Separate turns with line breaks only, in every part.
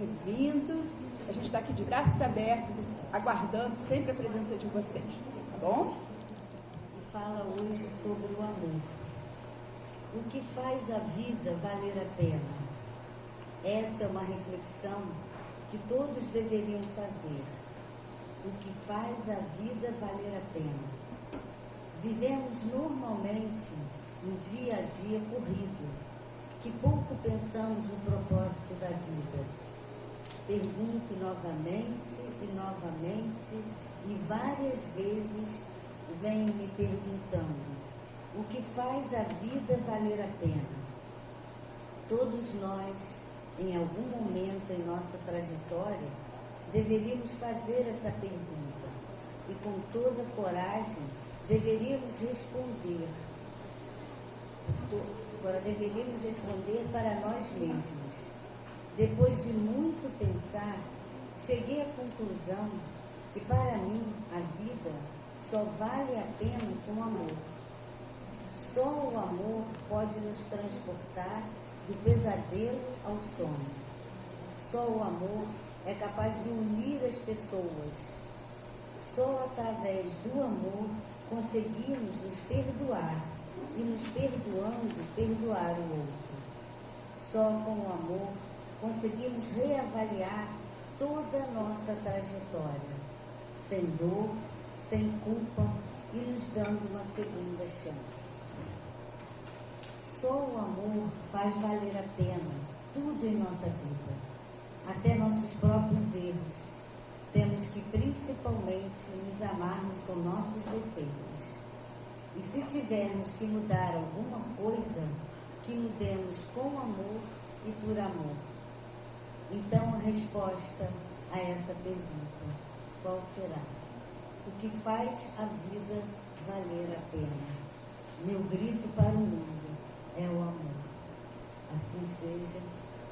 bem-vindos. A gente está aqui de braços abertos, aguardando sempre a presença de vocês, tá bom?
E fala hoje sobre o amor. O que faz a vida valer a pena? Essa é uma reflexão que todos deveriam fazer. O que faz a vida valer a pena? Vivemos normalmente um dia a dia corrido, que pouco pensamos no propósito da vida. Pergunto novamente e novamente, e várias vezes venho me perguntando: o que faz a vida valer a pena? Todos nós, em algum momento em nossa trajetória, deveríamos fazer essa pergunta e, com toda coragem, deveríamos responder. Deveríamos responder para nós mesmos. Depois de muito pensar, cheguei à conclusão que, para mim, a vida só vale a pena com amor. Só o amor pode nos transportar do pesadelo ao sono. Só o amor é capaz de unir as pessoas. Só através do amor conseguimos nos perdoar e, nos perdoando, perdoar o outro. Só com o amor conseguimos reavaliar toda a nossa trajetória, sem dor, sem culpa e nos dando uma segunda chance. Só o amor faz valer a pena tudo em nossa vida, até nossos próprios erros. Temos que principalmente nos amarmos com nossos defeitos. E se tivermos que mudar alguma coisa, que mudemos com amor e por amor. Então, a resposta a essa pergunta, qual será? O que faz a vida valer a pena? Meu grito para o mundo é o amor. Assim seja,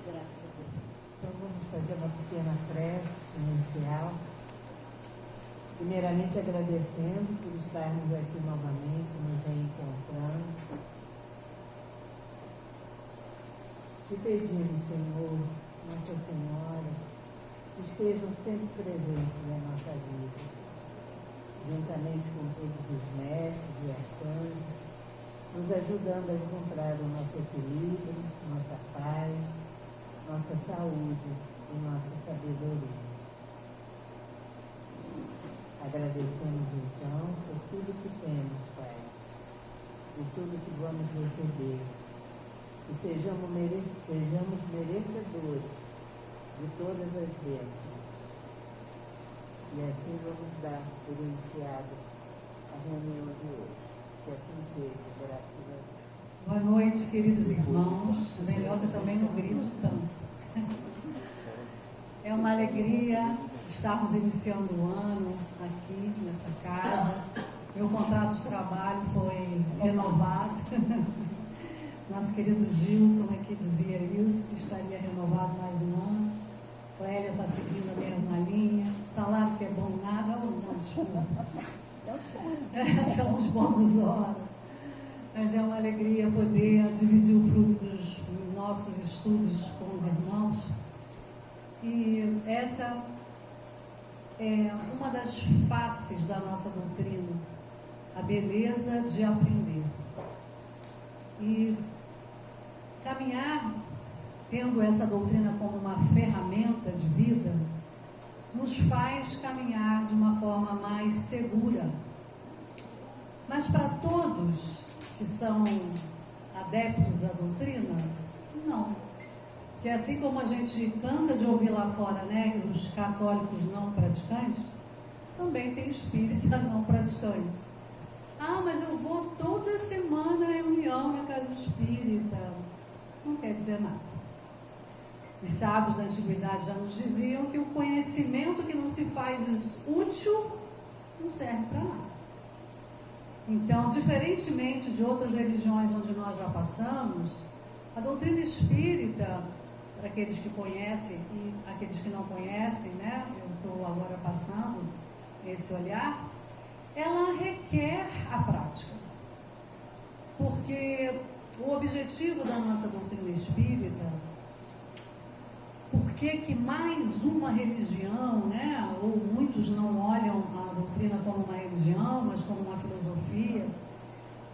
graças a Deus.
Então, vamos fazer uma pequena prece inicial. Primeiramente, agradecendo por estarmos aqui novamente, nos reencontrando. E pedimos, Senhor, Nossa Senhora, que estejam sempre presentes na nossa vida, juntamente com todos os mestres e arcanjos, nos ajudando a encontrar o nosso equilíbrio, nossa paz, nossa saúde e nossa sabedoria. Agradecemos então por tudo que temos, Pai, por tudo que vamos receber, e sejamos merecedores de todas as bênçãos. E assim vamos dar por iniciado a reunião de hoje. Que assim seja, graças a Deus.
Boa noite, queridos irmãos. Melhor que eu também não grito tanto. É uma alegria estarmos iniciando o ano aqui nessa casa. Meu contrato de trabalho foi renovado. Nosso querido Gilson aqui dizia isso, que estaria renovado mais um ano. A Clélia está seguindo a mesma linha. Salário que é bom nada, ou não, desculpa. São os bônus hora. Mas é uma alegria poder dividir o fruto dos nossos estudos com os irmãos. E essa é uma das faces da nossa doutrina, a beleza de aprender. E caminhar, tendo essa doutrina como uma ferramenta de vida, nos faz caminhar de uma forma mais segura. Mas para todos que são adeptos à doutrina, não. Porque assim como a gente cansa de ouvir lá fora, né, os católicos não praticantes, também tem espírita não praticante. Ah, mas eu vou toda semana à reunião na casa espírita. Não quer dizer nada. Os sábios da antiguidade já nos diziam que o conhecimento que não se faz útil não serve para nada. Então, diferentemente de outras religiões onde nós já passamos, a doutrina espírita, para aqueles que conhecem e aqueles que não conhecem, né? Eu estou agora passando esse olhar, ela requer a prática. Porque o objetivo da nossa doutrina espírita, por que mais uma religião, né? Ou muitos não olham a doutrina como uma religião, mas como uma filosofia,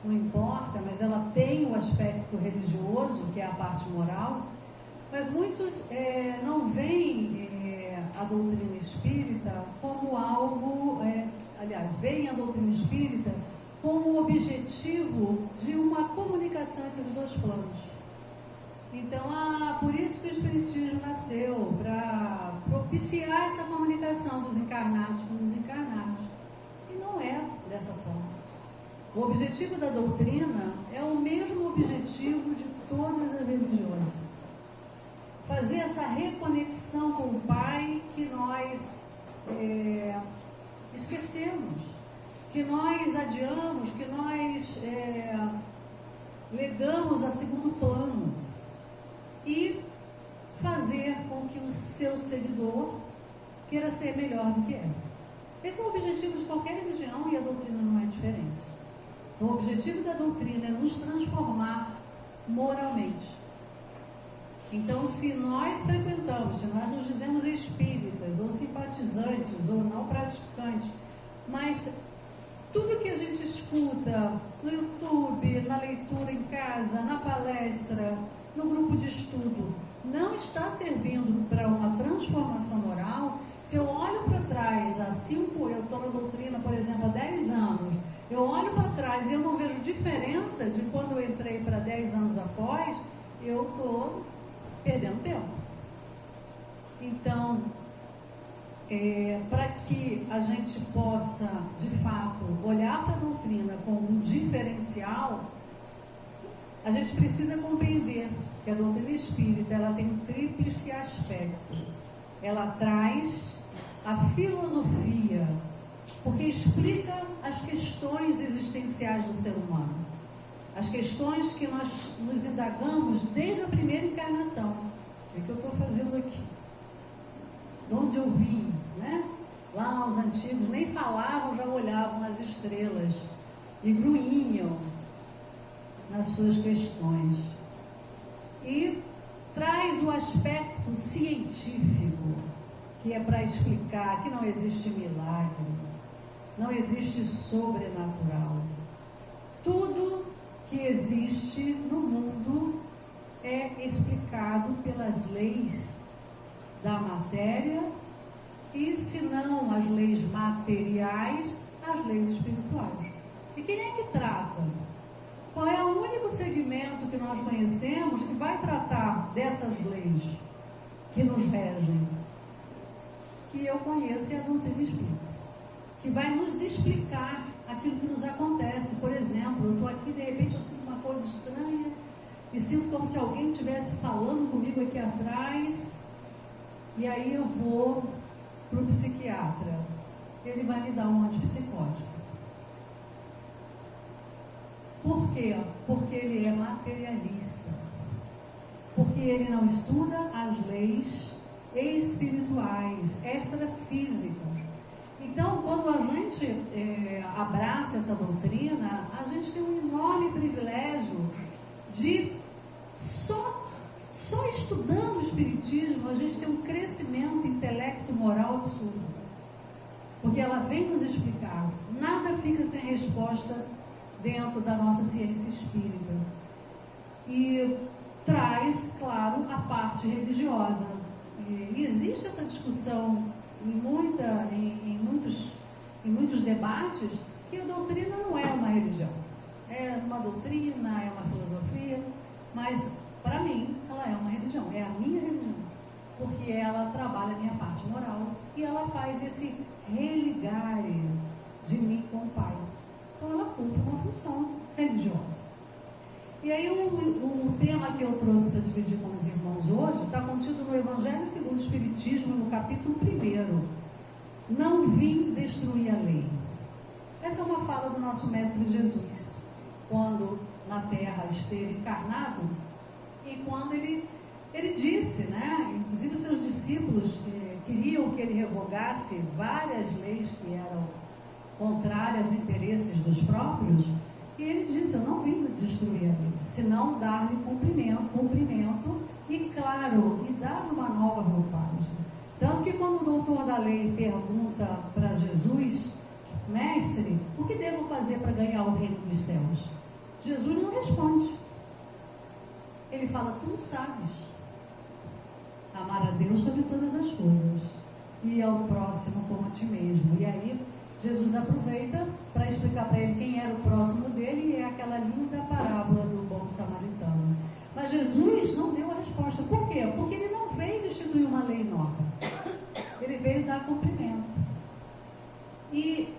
não importa, mas ela tem o aspecto religioso, que é a parte moral, mas muitos não veem a doutrina espírita como algo, veem a doutrina espírita como o objetivo de uma comunicação entre os dois planos. Então, por isso que o Espiritismo nasceu, para propiciar essa comunicação dos encarnados com os desencarnados. E não é dessa forma. O objetivo da doutrina é o mesmo objetivo de todas as religiões. Fazer essa reconexão com o Pai que nós esquecemos, que nós adiamos, que nós legamos a segundo plano. E fazer com que o seu seguidor queira ser melhor do que é. Esse é o objetivo de qualquer religião e a doutrina não é diferente. O objetivo da doutrina é nos transformar moralmente. Então, se nós frequentamos, se nós nos dizemos espíritas, ou simpatizantes, ou não praticantes, mas tudo que a gente escuta no YouTube, na leitura em casa, na palestra, no grupo de estudo, não está servindo para uma transformação moral, se eu olho para trás, eu estou na doutrina, por exemplo, há 10 anos, eu olho para trás e eu não vejo diferença de quando eu entrei para 10 anos após, eu estou perdendo tempo. Então, para que a gente possa, de fato, olhar para a doutrina como um diferencial, a gente precisa compreender que a doutrina espírita ela tem um tríplice aspecto. Ela traz a filosofia, porque explica as questões existenciais do ser humano, as questões que nós nos indagamos desde a primeira encarnação. O que eu estou fazendo aqui? De onde eu vim, né? Lá os antigos nem falavam, já olhavam as estrelas e grunhiam nas suas questões. E traz o aspecto científico, que é para explicar que não existe milagre, não existe sobrenatural. Tudo que existe no mundo é explicado pelas leis da matéria e, se não as leis materiais, as leis espirituais. E quem é que trata? Qual é o único segmento que nós conhecemos que vai tratar dessas leis que nos regem? Que eu conheço é a doutrina espírita, que vai nos explicar aquilo que nos acontece. Por exemplo, eu estou aqui, de repente eu sinto uma coisa estranha e sinto como se alguém estivesse falando comigo aqui atrás, e aí eu vou para o psiquiatra, ele vai me dar um antipsicótico. Por quê? Porque ele é materialista, porque ele não estuda as leis espirituais, extrafísicas. Então, quando a gente abraça essa doutrina, a gente tem um enorme privilégio de só estudando o Espiritismo, a gente tem um crescimento intelecto-moral absurdo. Porque ela vem nos explicar, nada fica sem resposta dentro da nossa ciência espírita. E traz, claro, a parte religiosa. E existe essa discussão em muitos debates, que a doutrina não é uma religião. É uma doutrina, é uma filosofia, mas para mim ela é uma religião, é a minha religião, porque ela trabalha a minha parte moral e ela faz esse religare de mim com o Pai. Então ela cumpre uma função religiosa. E aí o tema que eu trouxe para dividir com os irmãos hoje está contido no Evangelho segundo o Espiritismo, no capítulo 1. Não vim destruir a lei. Essa é uma fala do nosso Mestre Jesus, quando na Terra esteve encarnado, e quando ele disse, né, inclusive os seus discípulos queriam que ele revogasse várias leis que eram contrárias aos interesses dos próprios, e ele disse: eu não vim destruir a lei, senão dar-lhe cumprimento e, claro, e dar uma nova roupagem. Tanto que quando o doutor da lei pergunta para Jesus: mestre, o que devo fazer para ganhar o reino dos céus? Jesus não responde. Ele fala: tu sabes. Amar a Deus sobre todas as coisas e ao próximo como a ti mesmo. E aí Jesus aproveita para explicar para ele quem era o próximo dele, e é aquela linda parábola do bom samaritano. Mas Jesus não deu a resposta. Por quê? Porque ele não veio instituir uma lei nova. Ele veio dar cumprimento. E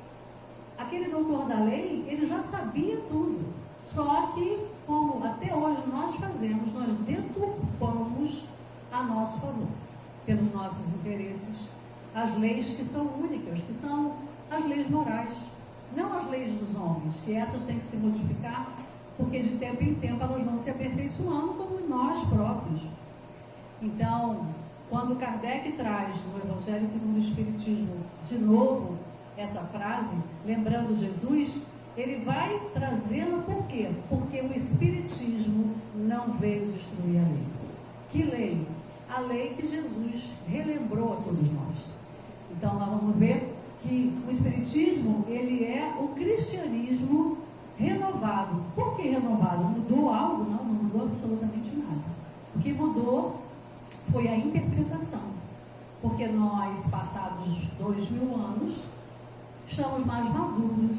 aquele doutor da lei, ele já sabia tudo. Só que, como até hoje nós fazemos, nós deturpamos a nosso favor, pelos nossos interesses, as leis que são únicas, que são as leis morais, não as leis dos homens, que essas têm que se modificar, porque de tempo em tempo elas vão se aperfeiçoando como nós próprios. Então, quando Kardec traz no Evangelho segundo o Espiritismo, de novo, essa frase, lembrando Jesus, ele vai trazê-la por quê? Porque o Espiritismo não veio destruir a lei. Que lei? A lei que Jesus relembrou a todos nós. Então, nós vamos ver que o Espiritismo, ele é o cristianismo renovado. Por que renovado? Mudou algo? Não mudou absolutamente nada. O que mudou foi a interpretação. Porque nós, passados 2000 anos, estamos mais maduros,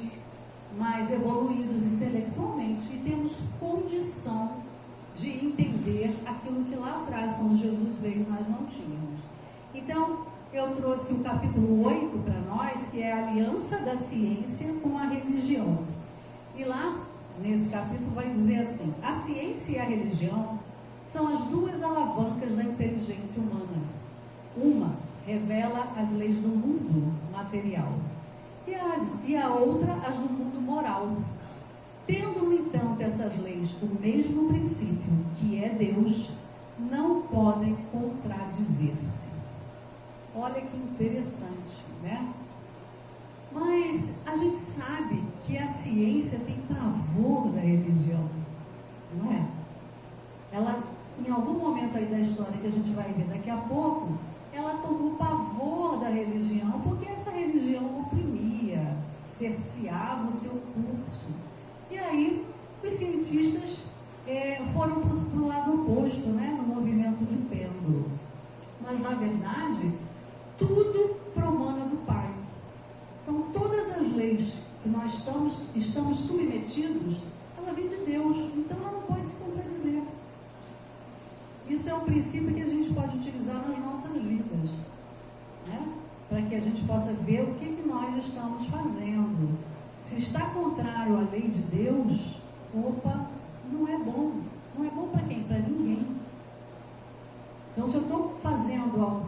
mais evoluídos intelectualmente e temos condição de entender aquilo que lá atrás, quando Jesus veio, nós não tínhamos. Então, eu trouxe o capítulo 8 para nós, que é a aliança da ciência com a religião. E lá, nesse capítulo, vai dizer assim: a ciência e a religião são as duas alavancas da inteligência humana. Uma revela as leis do mundo material e a outra as do mundo moral. Tendo, no entanto, essas leis o mesmo princípio, que é Deus, não podem contradizer-se. Olha que interessante, né? Mas a gente sabe que a ciência tem pavor da religião, não é? Ela, em algum momento aí da história que a gente vai ver daqui a pouco, ela tomou pavor da religião, porque essa religião oprimia, cerceava o seu curso. E aí, os cientistas foram para o lado oposto, né, no movimento de pêndulo. Mas, na verdade, tudo promana do Pai. Então, todas as leis que nós estamos submetidos, ela vem de Deus. Então, ela não pode se contradizer. Isso é um princípio que a gente pode utilizar nas nossas vidas, né? Para que a gente possa ver o que nós estamos fazendo. Se está contrário à lei de Deus, opa, não é bom. Não é bom para quem? Para ninguém. Então, se eu estou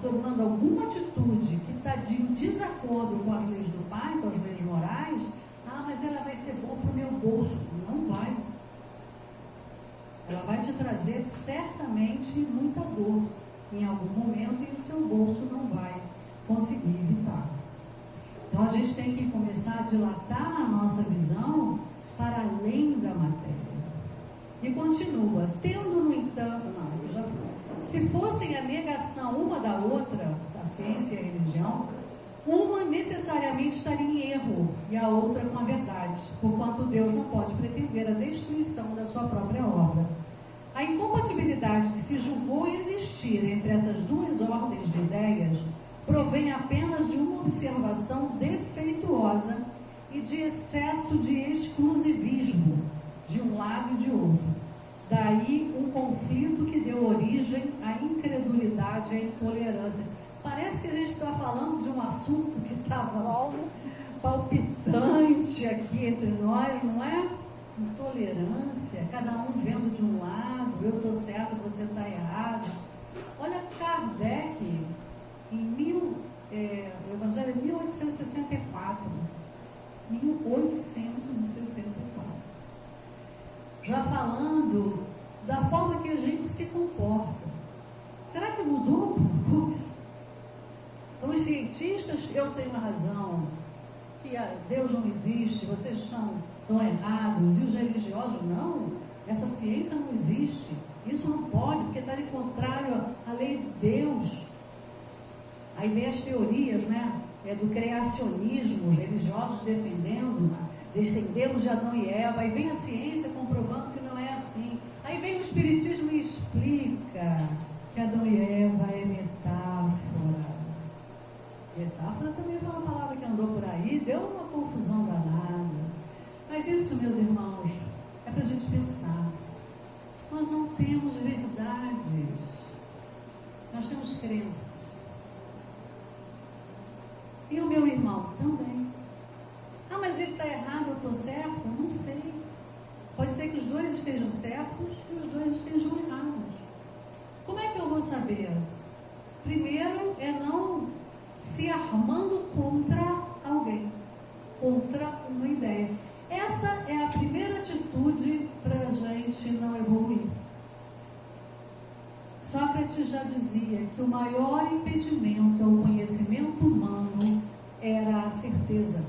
tomando alguma atitude que está de desacordo com as leis do Pai, com as leis morais, mas ela vai ser boa para o meu bolso. Não vai. Ela vai te trazer certamente muita dor em algum momento e o seu bolso não vai conseguir evitar. Então, a gente tem que começar a dilatar a nossa visão para além da matéria. E continua, tendo, no entanto, se fossem a negação uma da outra, a ciência e a religião, uma necessariamente estaria em erro e a outra com a verdade, porquanto Deus não pode pretender a destruição da sua própria obra. A incompatibilidade que se julgou existir entre essas duas ordens de ideias provém apenas de uma observação defeituosa e de excesso de exclusivismo de um lado e de outro. Daí um conflito que deu origem à incredulidade e à intolerância. Parece que a gente está falando de um assunto que estava palpitante aqui entre nós, não é? Intolerância, cada um vendo de um lado, eu estou certo, você está errado. Olha, Kardec, o Evangelho é 1864. 1864. Já falando da forma que a gente se comporta. Será que mudou alguma coisa? Então, os cientistas, eu tenho razão, que Deus não existe, vocês estão errados, e os religiosos, não, essa ciência não existe, isso não pode, porque está de contrário à lei de Deus. Aí vem as teorias, né? Do criacionismo, religiosos defendendo, descendemos de Adão e Eva. Aí vem a ciência comprovando que não é assim. Aí vem o Espiritismo e explica que Adão e Eva é metáfora. Metáfora também foi uma palavra que andou por aí, deu uma confusão danada. Mas isso, meus irmãos, é para a gente pensar. Nós não temos verdades, nós temos crenças. E o meu irmão também. Ah, mas ele está errado, eu estou certo? Não sei. Pode ser que os dois estejam certos e os dois estejam errados. Como é que eu vou saber? Primeiro é não se armando contra alguém, contra uma ideia. Essa é a primeira atitude para a gente não evoluir. Sócrates já dizia que o maior impedimento ao conhecimento humano era a certeza.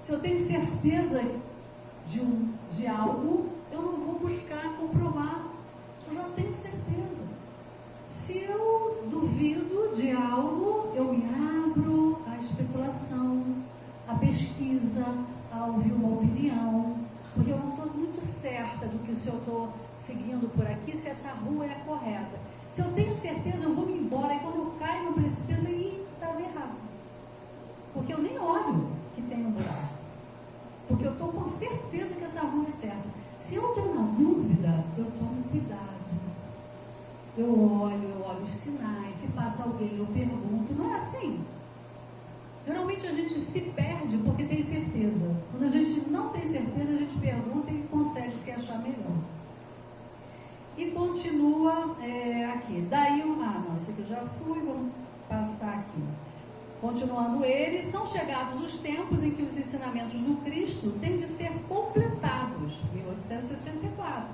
Se eu tenho certeza de algo, eu não vou buscar comprovar. Eu já tenho certeza. Se eu duvido de algo, eu me abro à especulação, à pesquisa, a ouvir uma opinião, porque eu não estou muito certa do que se eu estou seguindo por aqui, se essa rua é a correta. Se eu tenho certeza, eu vou me embora, e quando eu caio no precipício, estava errado. Porque eu nem olho que tem um buraco. Porque eu estou com certeza que essa rua é certa. Se eu estou na dúvida, eu tomo cuidado. Eu olho os sinais, se passa alguém, eu pergunto. Não é assim. Geralmente a gente se perde porque tem certeza. Quando a gente não tem certeza, a gente pergunta e consegue se achar melhor. E continua aqui. Daí, não, esse aqui eu já fui, vamos passar aqui. Continuando ele, são chegados os tempos em que os ensinamentos do Cristo têm de ser completados, 1864,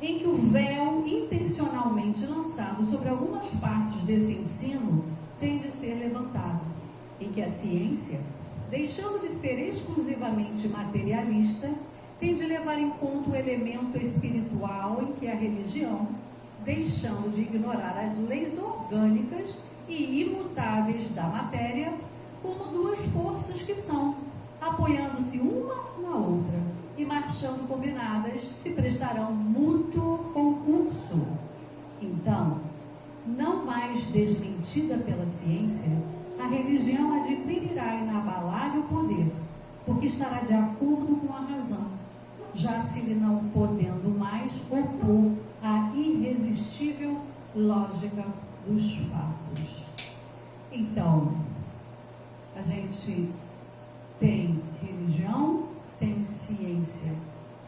em que o véu intencionalmente lançado sobre algumas partes desse ensino tem de ser levantado, em que a ciência, deixando de ser exclusivamente materialista, tem de levar em conta o elemento espiritual em que a religião, deixando de ignorar as leis orgânicas e imutáveis da matéria, como duas forças que são, apoiando-se uma na outra e marchando combinadas, se prestarão mútuo concurso. Então, não mais desmentida pela ciência, a religião adquirirá inabalável poder, porque estará de acordo com a razão, já se lhe não podendo mais opor à irresistível lógica dos fatos. Então, a gente tem religião, tem ciência.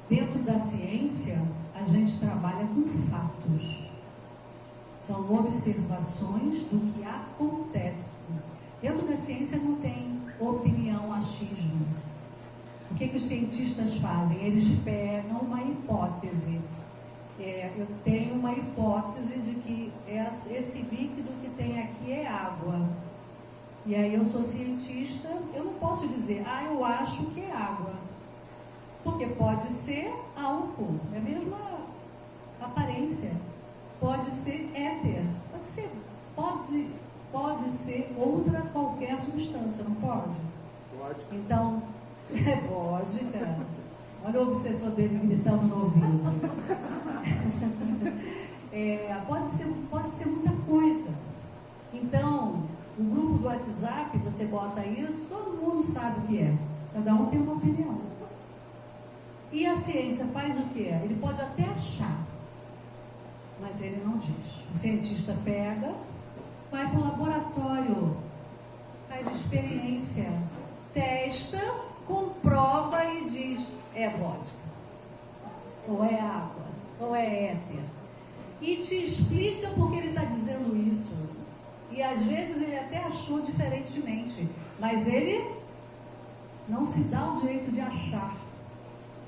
Dentro da ciência, a gente trabalha com fatos. São observações do que acontece. Dentro da ciência não tem opinião, achismo. O que os cientistas fazem? Eles pegam uma hipótese. Eu tenho uma hipótese de que esse líquido que tem aqui é água. E aí eu sou cientista, eu não posso dizer, eu acho que é água. Porque pode ser álcool, é a mesma aparência. Pode ser éter, pode ser outra qualquer substância, não pode?
Pode.
Então, vodka. Olha o obsessor dele gritando no ouvido. Pode ser muita coisa. Então, o grupo do WhatsApp, você bota isso, todo mundo sabe o que é. Cada um tem uma opinião. E a ciência faz o que é? Ele pode até achar, mas ele não diz. O cientista pega, vai para o laboratório, faz experiência, testa, comprova e diz, é vodka, ou é água, ou é éter. E te explica porque ele está dizendo isso. E às vezes ele até achou diferentemente, mas ele não se dá o direito de achar,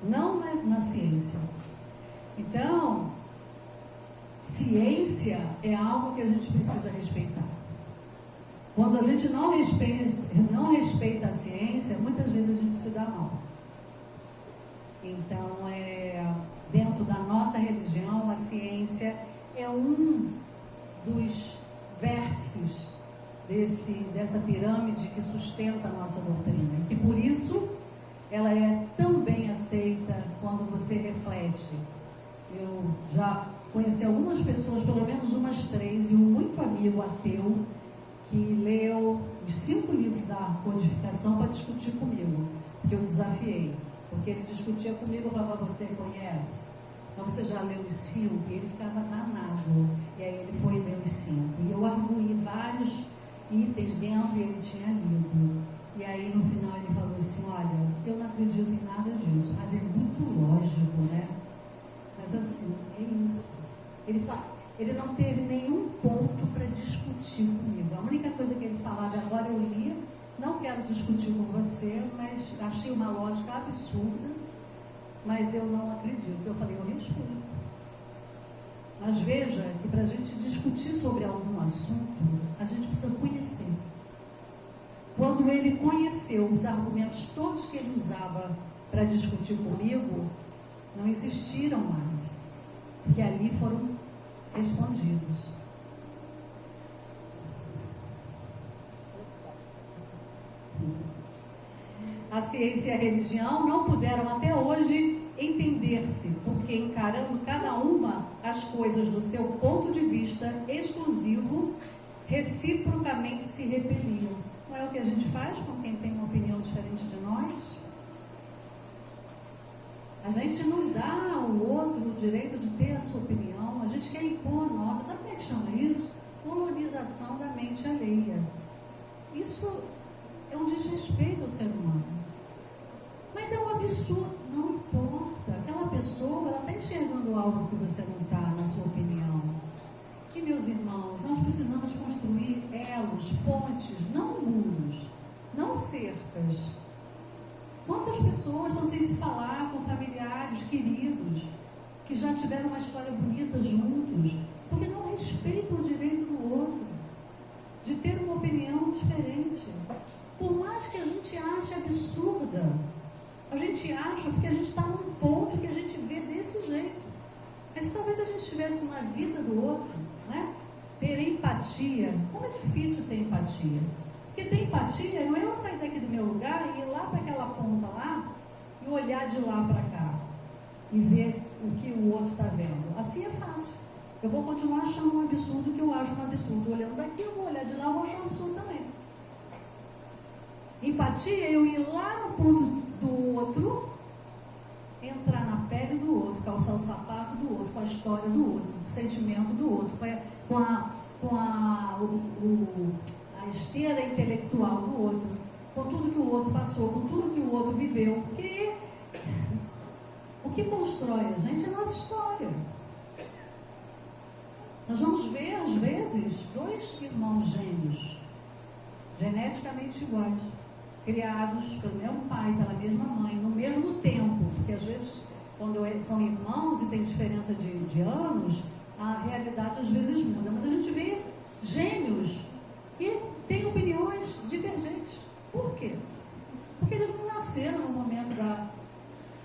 não na ciência. Então, ciência é algo que a gente precisa respeitar. Quando a gente não respeita a ciência, muitas vezes a gente se dá mal. Então, dentro da nossa religião, a ciência, é um dos vértices dessa pirâmide que sustenta a nossa doutrina. E que por isso ela é tão bem aceita quando você reflete. Eu já conheci algumas pessoas, pelo menos umas 3, e um muito amigo ateu, que leu os 5 livros da codificação para discutir comigo, que eu desafiei. Porque ele discutia comigo, eu falava, você conhece? Então você já leu os 5? E ele ficava danado. E aí ele foi ler os 5. E eu arguí vários itens dentro e ele tinha lido. E aí no final ele falou assim, olha, eu não acredito em nada disso, mas é muito lógico, né? Mas assim, é isso. Ele não teve nenhum ponto para discutir comigo. A única coisa que ele falava, agora eu li, não quero discutir com você, mas achei uma lógica absurda, mas eu não acredito. Eu falei, eu respeito. Mas veja que para a gente discutir sobre algum assunto, a gente precisa conhecer. Quando ele conheceu os argumentos todos que ele usava para discutir comigo, não existiram mais, porque ali foram respondidos. A ciência e a religião não puderam até hoje entender-se, porque encarando cada uma as coisas do seu ponto de vista exclusivo, reciprocamente se repeliam. Não é o que a gente faz com quem tem uma opinião diferente de nós? A gente não dá ao outro o direito de ter a sua opinião, a gente quer impor a nossa. Sabe como é que chama isso? Colonização da mente alheia. Isso é um desrespeito ao ser humano. Mas é um absurdo, não importa. Aquela pessoa, ela está enxergando algo que você não está, na sua opinião. E, meus irmãos, nós precisamos construir elos, pontes, não muros, não cercas. Quantas pessoas estão sem se falar com familiares, queridos, que já tiveram uma história bonita juntos, porque não respeitam o direito do outro, de ter uma opinião diferente. Por mais que a gente ache absurda, a gente acha porque a gente está num ponto que a gente vê desse jeito. Mas se talvez a gente estivesse na vida do outro, né? Ter empatia. Como é difícil ter empatia? Porque ter empatia não é eu sair daqui do meu lugar e ir lá para aquela ponta lá e olhar de lá para cá e ver o que o outro está vendo. Assim é fácil. Eu vou continuar achando um absurdo o que eu acho um absurdo. Olhando daqui, eu vou olhar de lá e vou achar um absurdo também. Empatia é eu ir lá no ponto do outro, entrar na pele do outro, calçar o sapato do outro, com a história do outro, com o sentimento do outro, com a esteira intelectual do outro, com tudo que o outro passou, com tudo que o outro viveu. Porque o que constrói a gente é a nossa história. Nós vamos ver, às vezes, 2 irmãos gêmeos, geneticamente iguais, criados pelo mesmo pai, pela mesma mãe, no mesmo tempo, porque às vezes, quando são irmãos e tem diferença de anos, a realidade às vezes muda, mas a gente vê gêmeos e tem opiniões divergentes. Por quê? Porque eles não nasceram no momento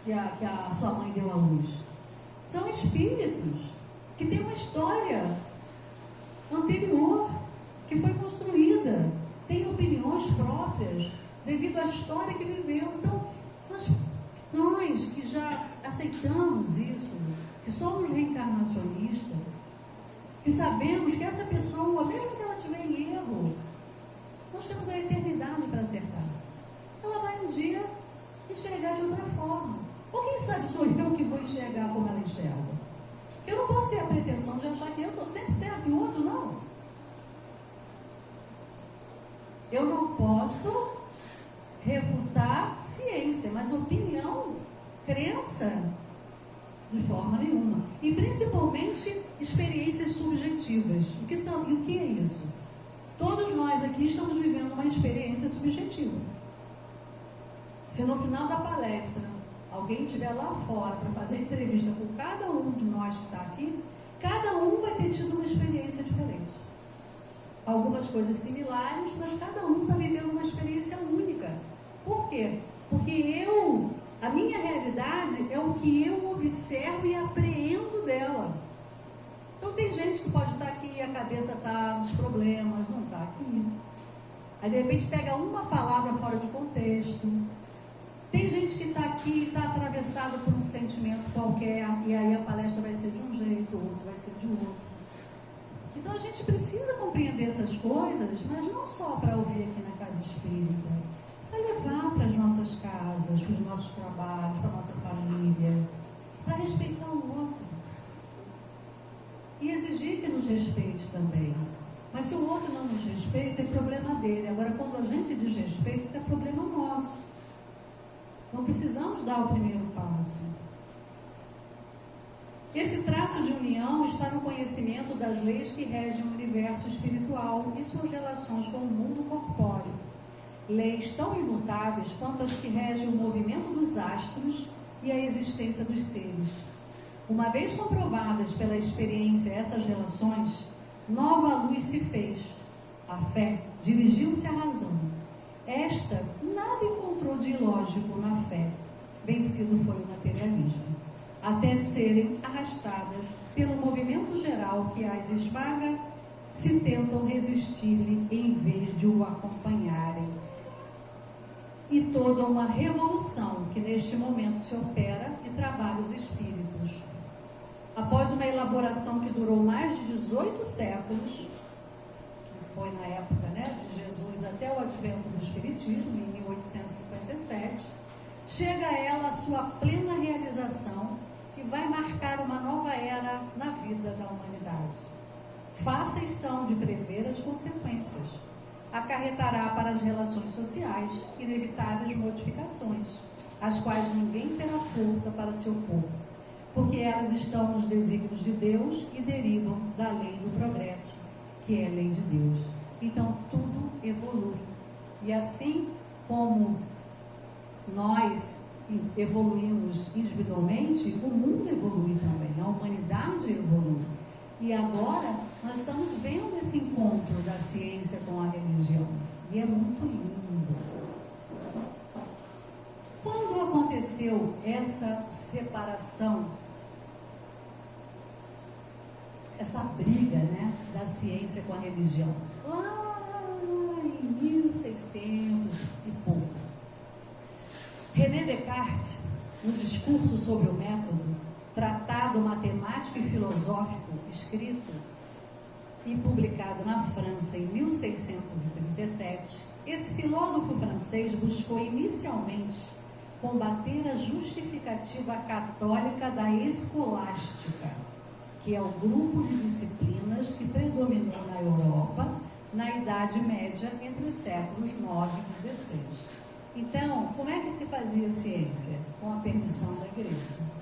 que a sua mãe deu à luz. São espíritos que têm uma história anterior, que foi construída, têm opiniões próprias, devido à história que viveu. Então, nós que já aceitamos isso, que somos reencarnacionistas, que sabemos que essa pessoa, mesmo que ela estiver em erro, nós temos a eternidade para acertar. Ela vai um dia enxergar de outra forma. Ou quem sabe sou eu que vou enxergar como ela enxerga. Eu não posso ter a pretensão de achar que eu estou sempre certo e o outro não. Eu não posso refutar ciência, mas opinião, crença, de forma nenhuma. E principalmente experiências subjetivas. O que é isso? Todos nós aqui estamos vivendo uma experiência subjetiva. Se no final da palestra alguém estiver lá fora para fazer entrevista com cada um de nós que está aqui, cada um vai ter tido uma experiência diferente. Algumas coisas similares, mas cada um está vivendo uma experiência única. Por quê? Porque eu A minha realidade é o que eu observo e apreendo dela. Então tem gente que pode estar aqui e a cabeça está nos problemas, não está aqui. Aí de repente pega uma palavra fora de contexto. Tem gente que está aqui e está atravessado por um sentimento qualquer, e aí a palestra vai ser de um jeito, o outro vai ser de outro. Então a gente precisa compreender essas coisas, mas não só para ouvir aqui na casa espírita, para levar para as nossas casas, para os nossos trabalhos, para a nossa família, para respeitar o outro. E exigir que nos respeite também. Mas se o outro não nos respeita, é problema dele. Agora, quando a gente desrespeita, isso é problema nosso. Então precisamos dar o primeiro passo. Esse traço de união está no conhecimento das leis que regem o universo espiritual e suas relações com o mundo corpóreo. Leis tão imutáveis quanto as que regem o movimento dos astros e a existência dos seres. Uma vez comprovadas pela experiência essas relações, nova luz se fez. A fé dirigiu-se à razão. Esta nada encontrou de ilógico na fé. Vencido foi o materialismo, até serem arrastadas pelo movimento geral que as esmaga, se tentam resistir-lhe em vez de o acompanharem. E toda uma revolução que neste momento se opera e trabalha os espíritos. Após uma elaboração que durou mais de 18 séculos, que foi na época, de Jesus até o advento do Espiritismo, em 1857, chega ela à sua plena realização e vai marcar uma nova era na vida da humanidade. Fáceis são de prever as consequências. Acarretará para as relações sociais inevitáveis modificações, às quais ninguém terá força para se opor, porque elas estão nos desígnios de Deus e derivam da lei do progresso, que é a lei de Deus. Então, tudo evolui. E assim como nós evoluímos individualmente, o mundo evolui também, a humanidade evolui. E agora, nós estamos vendo esse encontro da ciência com a religião. E é muito lindo. Quando aconteceu essa separação, essa briga, da ciência com a religião? Lá em 1600 e pouco. René Descartes, no discurso sobre o método, tratado matemático e filosófico, escrito e publicado na França em 1637, esse filósofo francês buscou inicialmente combater a justificativa católica da escolástica, que é o grupo de disciplinas que predominou na Europa na Idade Média entre os séculos 9 e 16. Então, como é que se fazia ciência? Com a permissão da igreja.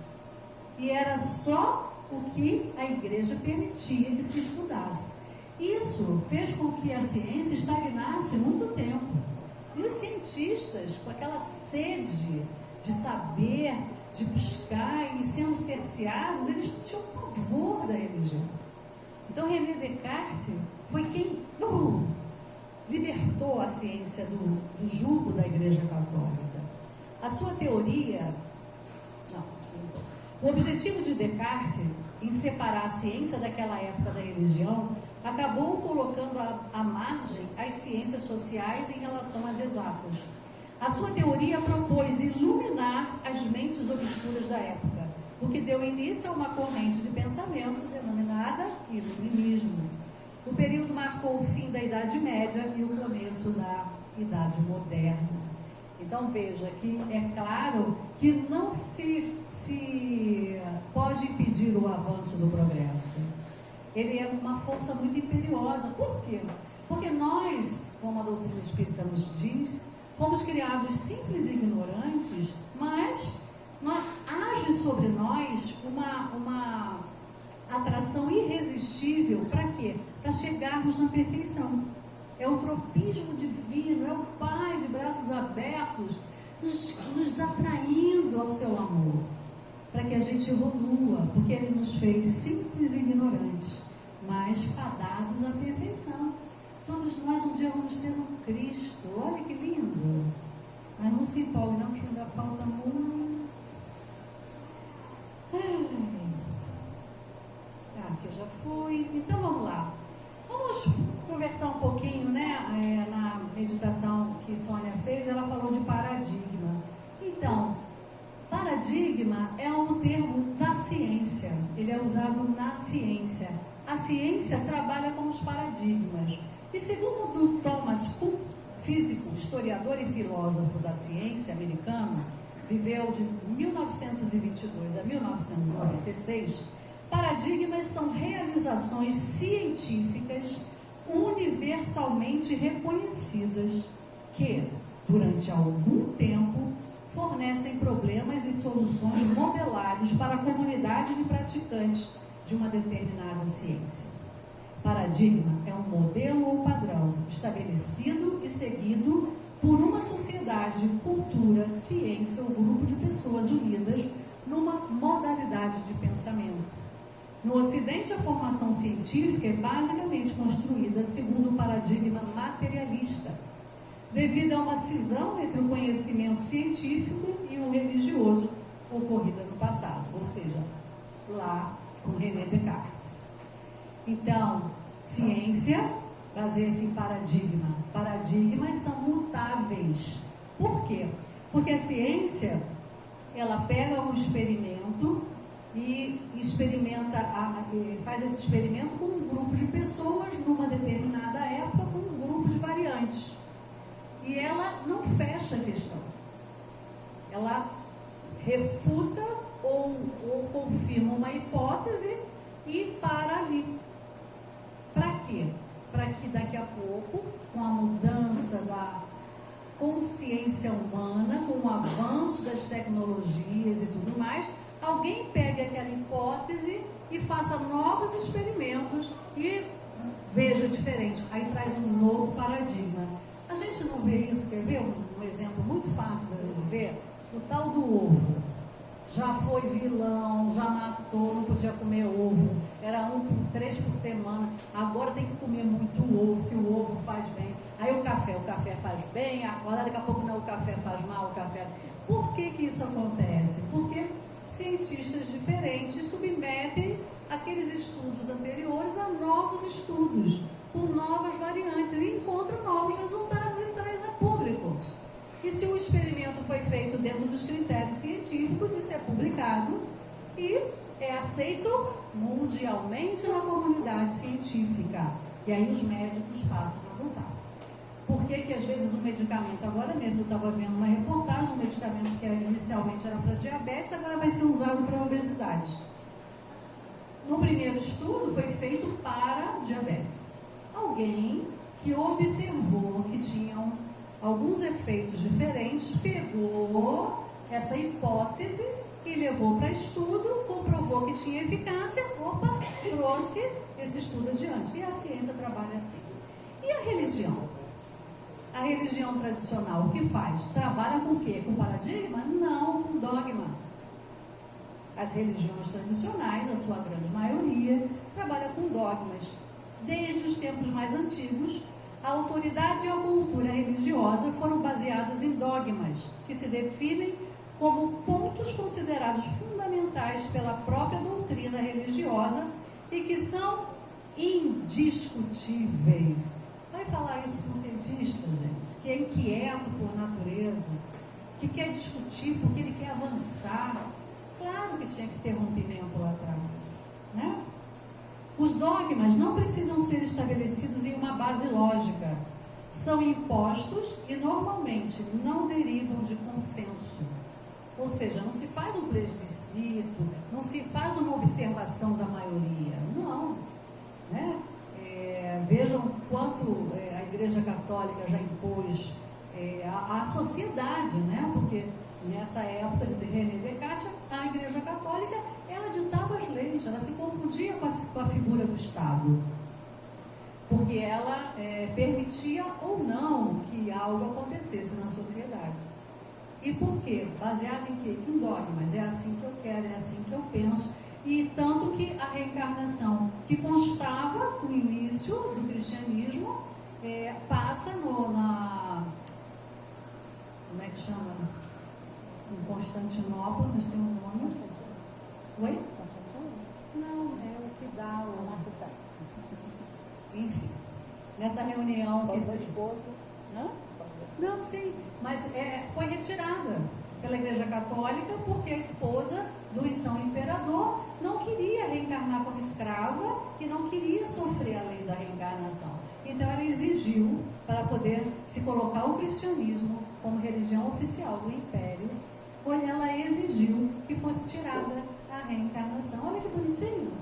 E era só o que a igreja permitia que se estudasse. Isso fez com que a ciência estagnasse muito tempo. E os cientistas, com aquela sede de saber, de buscar e sendo cerceados, eles tinham pavor da religião. Então René Descartes foi quem libertou a ciência do jugo da Igreja Católica. A sua teoria... O objetivo de Descartes em separar a ciência daquela época da religião acabou colocando à margem as ciências sociais em relação às exatas. A sua teoria propôs iluminar as mentes obscuras da época, o que deu início a uma corrente de pensamento denominada Iluminismo. O período marcou o fim da Idade Média e o começo da Idade Moderna. Então veja que é claro que não se pode impedir o avanço do progresso. Ele é uma força muito imperiosa. Por quê? Porque nós, como a doutrina espírita nos diz, fomos criados simples e ignorantes, mas age sobre nós uma atração irresistível. Para quê? Para chegarmos na perfeição. É o tropismo divino, é o Pai de braços abertos nos atraindo ao seu amor, para que a gente evolua, porque Ele nos fez simples e ignorantes, mas fadados à perfeição. Todos nós um dia vamos ser um Cristo. Olha que lindo! Mas não se empolgue não, que ainda falta muito. Aqui eu já fui. Então vamos lá. Vamos conversar um pouquinho, né? Na meditação que Sônia fez, ela falou de paradigma. Então, paradigma é um termo da ciência. Ele é usado na ciência. A ciência trabalha com os paradigmas. E segundo o Thomas Kuhn, físico, historiador e filósofo da ciência americano, viveu de 1922 a 1996, paradigmas são realizações científicas universalmente reconhecidas que, durante algum tempo, fornecem problemas e soluções modelares para a comunidade de praticantes de uma determinada ciência. Paradigma é um modelo ou padrão estabelecido e seguido por uma sociedade, cultura, ciência ou grupo de pessoas unidas numa modalidade de pensamento. No Ocidente, a formação científica é basicamente construída segundo o paradigma materialista, devido a uma cisão entre o conhecimento científico e o religioso ocorrida no passado, ou seja, lá com René Descartes. Então, ciência baseia-se em paradigma. Paradigmas são mutáveis. Por quê? Porque a ciência, ela pega um experimento e faz esse experimento com um grupo de pessoas numa determinada época, com um grupo de variantes. E ela não fecha a questão. Ela refuta ou confirma uma hipótese e para ali. Para quê? Para que daqui a pouco, com a mudança da consciência humana, com o avanço das tecnologias e tudo mais, alguém pegue aquela hipótese e faça novos experimentos e veja diferente. Aí traz um novo paradigma. A gente não vê isso, quer ver um exemplo muito fácil de ver? O tal do ovo. Já foi vilão, já matou, não podia comer ovo, era 3 por semana, agora tem que comer muito ovo, que o ovo faz bem. Aí o café faz bem, agora daqui a pouco não, o café faz mal, o café... Por que isso acontece? Porque cientistas diferentes submetem aqueles estudos anteriores a novos estudos, com novas variantes, e encontram novos resultados e traz a público. E se o experimento foi feito dentro dos critérios científicos, isso é publicado e é aceito mundialmente na comunidade científica. E aí os médicos passam a adotar. Por que às vezes o medicamento, agora mesmo eu estava vendo uma reportagem, um medicamento que inicialmente era para diabetes, agora vai ser usado para obesidade. No primeiro estudo foi feito para diabetes. Alguém que observou que tinham alguns efeitos diferentes, pegou essa hipótese e levou para estudo, comprovou que tinha eficácia, trouxe esse estudo adiante. E a ciência trabalha assim. E a religião? A religião tradicional, o que faz? Trabalha com o quê? Com paradigma? Não, com dogma. As religiões tradicionais, a sua grande maioria, trabalha com dogmas. Desde os tempos mais antigos, a autoridade e a cultura religiosa foram baseadas em dogmas, que se definem como pontos considerados fundamentais pela própria doutrina religiosa e que são indiscutíveis. Vai falar isso para um cientista, gente, que é inquieto por natureza, que quer discutir porque ele quer avançar. Claro que tinha que ter rompimento lá atrás, né? Os dogmas não precisam ser estabelecidos em uma base lógica. São impostos e normalmente não derivam de consenso. Ou seja, não se faz um plebiscito, não se faz uma observação da maioria. Não. Né? Vejam quanto a Igreja Católica já impôs à sociedade, né? Porque nessa época de René Descartes, a Igreja Católica, ela ditava as leis, ela se confundia com a figura do Estado, porque ela permitia ou não que algo acontecesse na sociedade. E por quê? Baseado em quê? Em dogmas. É assim que eu quero, é assim que eu penso. E tanto que a reencarnação, que constava no início do cristianismo, passa como é que chama em Constantinopla, mas tem um nome. Oi? Não, é o que dá o nosso site. Enfim, nessa reunião que se... Não, sim, mas foi retirada pela Igreja Católica porque a esposa do então imperador não queria reencarnar como escrava e não queria sofrer a lei da reencarnação. Então ela exigiu, para poder se colocar o cristianismo como religião oficial do império, ela exigiu que fosse tirada a reencarnação. Olha que bonitinho.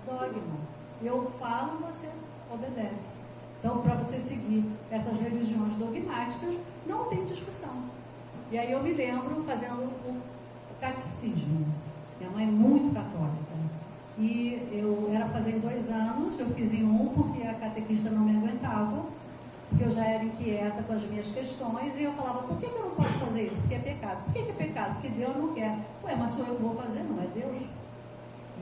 Dogma. Eu falo e você obedece. Então, para você seguir essas religiões dogmáticas, não tem discussão. E aí eu me lembro fazendo o catecismo. Minha mãe é muito católica. E eu era fazer em 2 anos, eu fiz em 1 porque a catequista não me aguentava, porque eu já era inquieta com as minhas questões, e eu falava, por que eu não posso fazer isso? Porque é pecado. Por que é pecado? Porque Deus não quer. Ué, mas sou eu que vou fazer, não é Deus?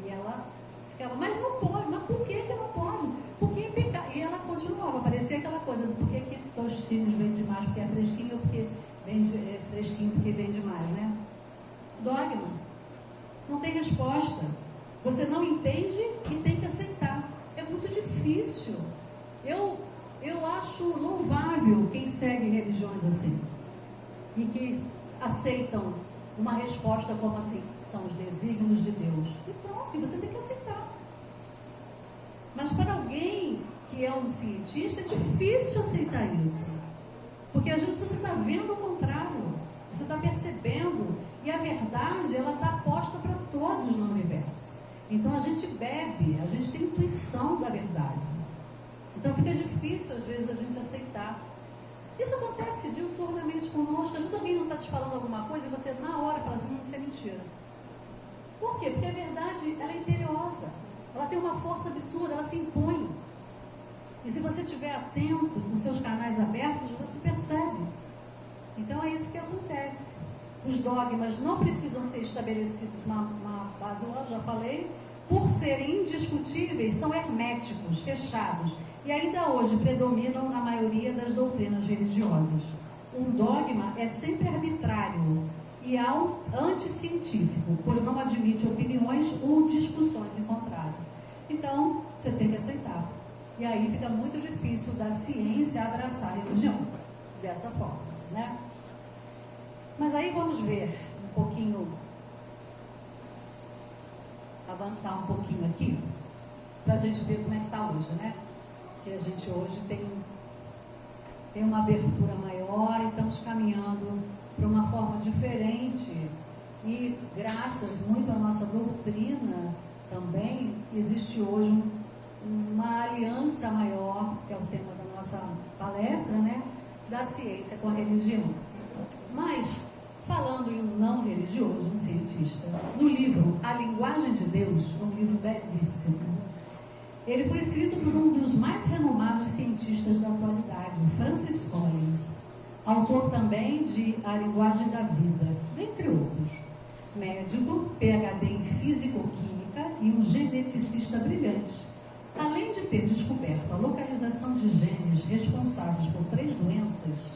E ela ficava, mas não pode, mas por que não pode? Porque é pecado. E ela continuava, parecia aquela coisa, por que Tostines vende mais? Porque é fresquinho ou porque vende fresquinho porque vende mais, né? Dogma. Não tem resposta. Você não entende e tem que aceitar. É muito difícil. Eu acho louvável quem segue religiões assim e que aceitam uma resposta como assim, são os desígnios de Deus. E pronto, e você tem que aceitar. Mas para alguém que é um cientista, é difícil aceitar isso. Porque às vezes você está vendo o contrário, você está percebendo, e a verdade, ela está posta para todos no universo. Então a gente bebe, a gente tem intuição da verdade. Então fica difícil às vezes a gente aceitar. Isso acontece diuturnamente conosco. Às vezes alguém não está te falando alguma coisa e você na hora fala assim, isso é mentira. Por quê? Porque a verdade, ela é imperiosa. Ela tem uma força absurda, ela se impõe. E se você estiver atento, com seus canais abertos, você percebe. Então é isso que acontece. Os dogmas não precisam ser estabelecidos uma base, eu já falei, por serem indiscutíveis, são herméticos, fechados, e ainda hoje predominam na maioria das doutrinas religiosas. Um dogma é sempre arbitrário e anticientífico, pois não admite opiniões ou discussões em contrário. Então, você tem que aceitar. E aí fica muito difícil da ciência abraçar a religião dessa forma, né? Mas aí vamos ver um pouquinho, avançar um pouquinho aqui, para a gente ver como é que está hoje, né? Que a gente hoje tem uma abertura maior e estamos caminhando para uma forma diferente e graças muito à nossa doutrina também existe hoje uma aliança maior, que é o tema da nossa palestra, né? Da ciência com a religião. Mas, falando em um não religioso, um cientista, no livro A Linguagem de Deus, um livro belíssimo, ele foi escrito por um dos mais renomados cientistas da atualidade, Francis Collins, autor também de A Linguagem da Vida, dentre outros. Médico, PhD em Físico-Química e um geneticista brilhante. Além de ter descoberto a localização de genes responsáveis por 3 doenças,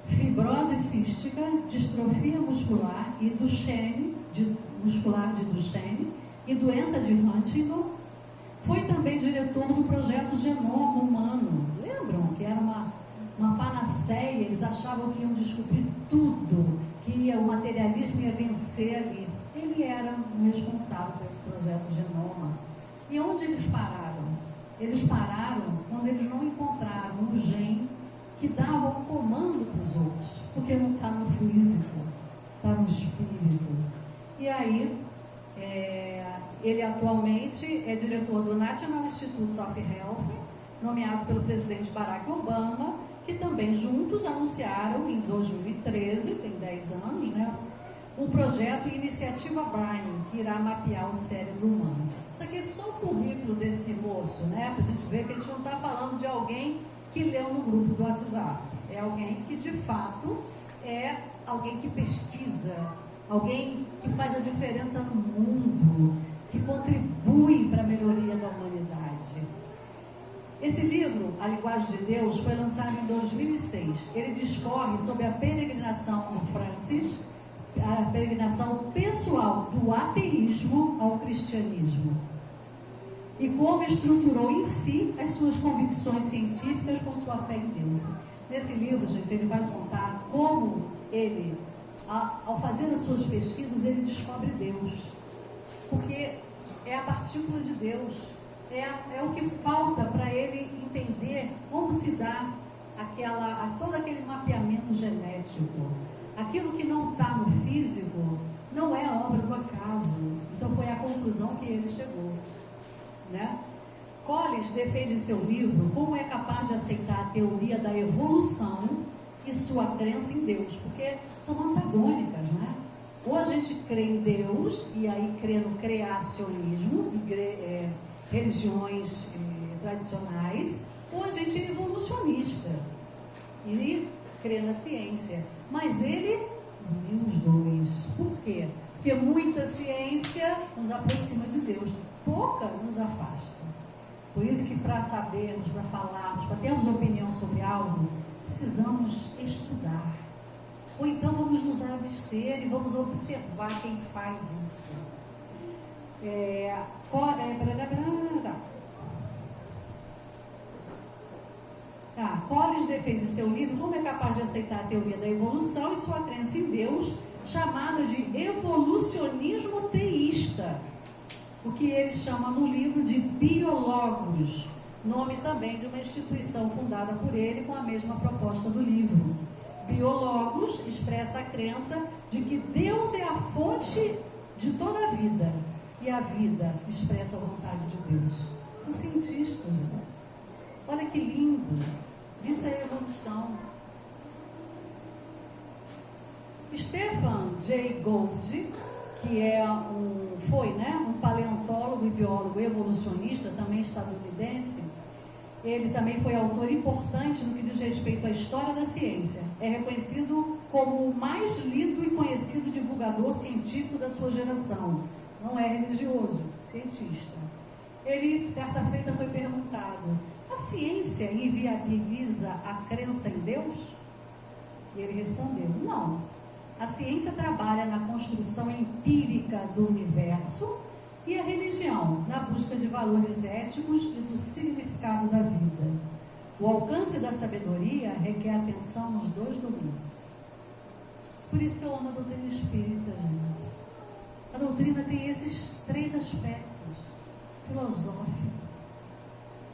fibrose cística, distrofia muscular e muscular de Duchenne e doença de Huntington, foi também diretor do projeto Genoma Humano. Lembram que era uma panaceia? Eles achavam que iam descobrir tudo, que o materialismo ia vencer ali. Ele era o responsável desse projeto Genoma. E onde eles pararam? Eles pararam quando eles não encontraram um gene que dava o comando para os outros, porque não está no físico, está no espírito. E aí, ele atualmente é diretor do National Institutes of Health, nomeado pelo presidente Barack Obama, que também juntos anunciaram em 2013, tem 10 anos, né, o projeto Iniciativa Brain, que irá mapear o cérebro humano. Isso aqui é só o currículo desse moço, né, para a gente ver que a gente não está falando de alguém que leu no grupo do WhatsApp. É alguém que, de fato, é alguém que pesquisa, alguém que faz a diferença no mundo, que contribui para a melhoria da humanidade. Esse livro, A Linguagem de Deus, foi lançado em 2006. Ele discorre sobre a peregrinação do Francis, a peregrinação pessoal do ateísmo ao cristianismo, e como estruturou em si as suas convicções científicas com sua fé em Deus. Nesse livro, gente, ele vai contar como ele, ao fazer as suas pesquisas, ele descobre Deus, porque é a partícula de Deus, é o que falta para ele entender como se dá todo aquele mapeamento genético. Aquilo que não está no físico não é obra do acaso. Então foi a conclusão que ele chegou, né? Collins defende em seu livro como é capaz de aceitar a teoria da evolução e sua crença em Deus, porque são antagônicas, né? Ou a gente crê em Deus e aí crê no criacionismo, religiões tradicionais, ou a gente é evolucionista e crê na ciência. Mas ele uniu os dois. Por quê? Porque muita ciência nos aproxima de Deus, pouca nos afasta. Por isso que para sabermos, para falarmos, para termos opinião sobre algo, precisamos estudar. Ou então vamos nos abster e vamos observar quem faz isso. Collins defende em seu livro como é capaz de aceitar a teoria da evolução e sua crença em Deus, chamada de evolucionismo teísta, o que ele chama no livro de Biologos, nome também de uma instituição fundada por ele com a mesma proposta do livro. Biologos expressa a crença de que Deus é a fonte de toda a vida, e a vida expressa a vontade de Deus. Os cientistas, gente, olha que lindo, isso é evolução. Stephen Jay Gould, que foi um paleontólogo e biólogo evolucionista, também estadunidense, ele também foi autor importante no que diz respeito à história da ciência. É reconhecido como o mais lido e conhecido divulgador científico da sua geração. Não é religioso, cientista. Ele, certa feita, foi perguntado: a ciência inviabiliza a crença em Deus? E ele respondeu: não. A ciência trabalha na construção empírica do universo e a religião na busca de valores éticos e do significado da vida. O alcance da sabedoria requer atenção nos dois domínios. Por isso que eu amo a doutrina espírita, gente. A doutrina tem esses três aspectos: filosófico,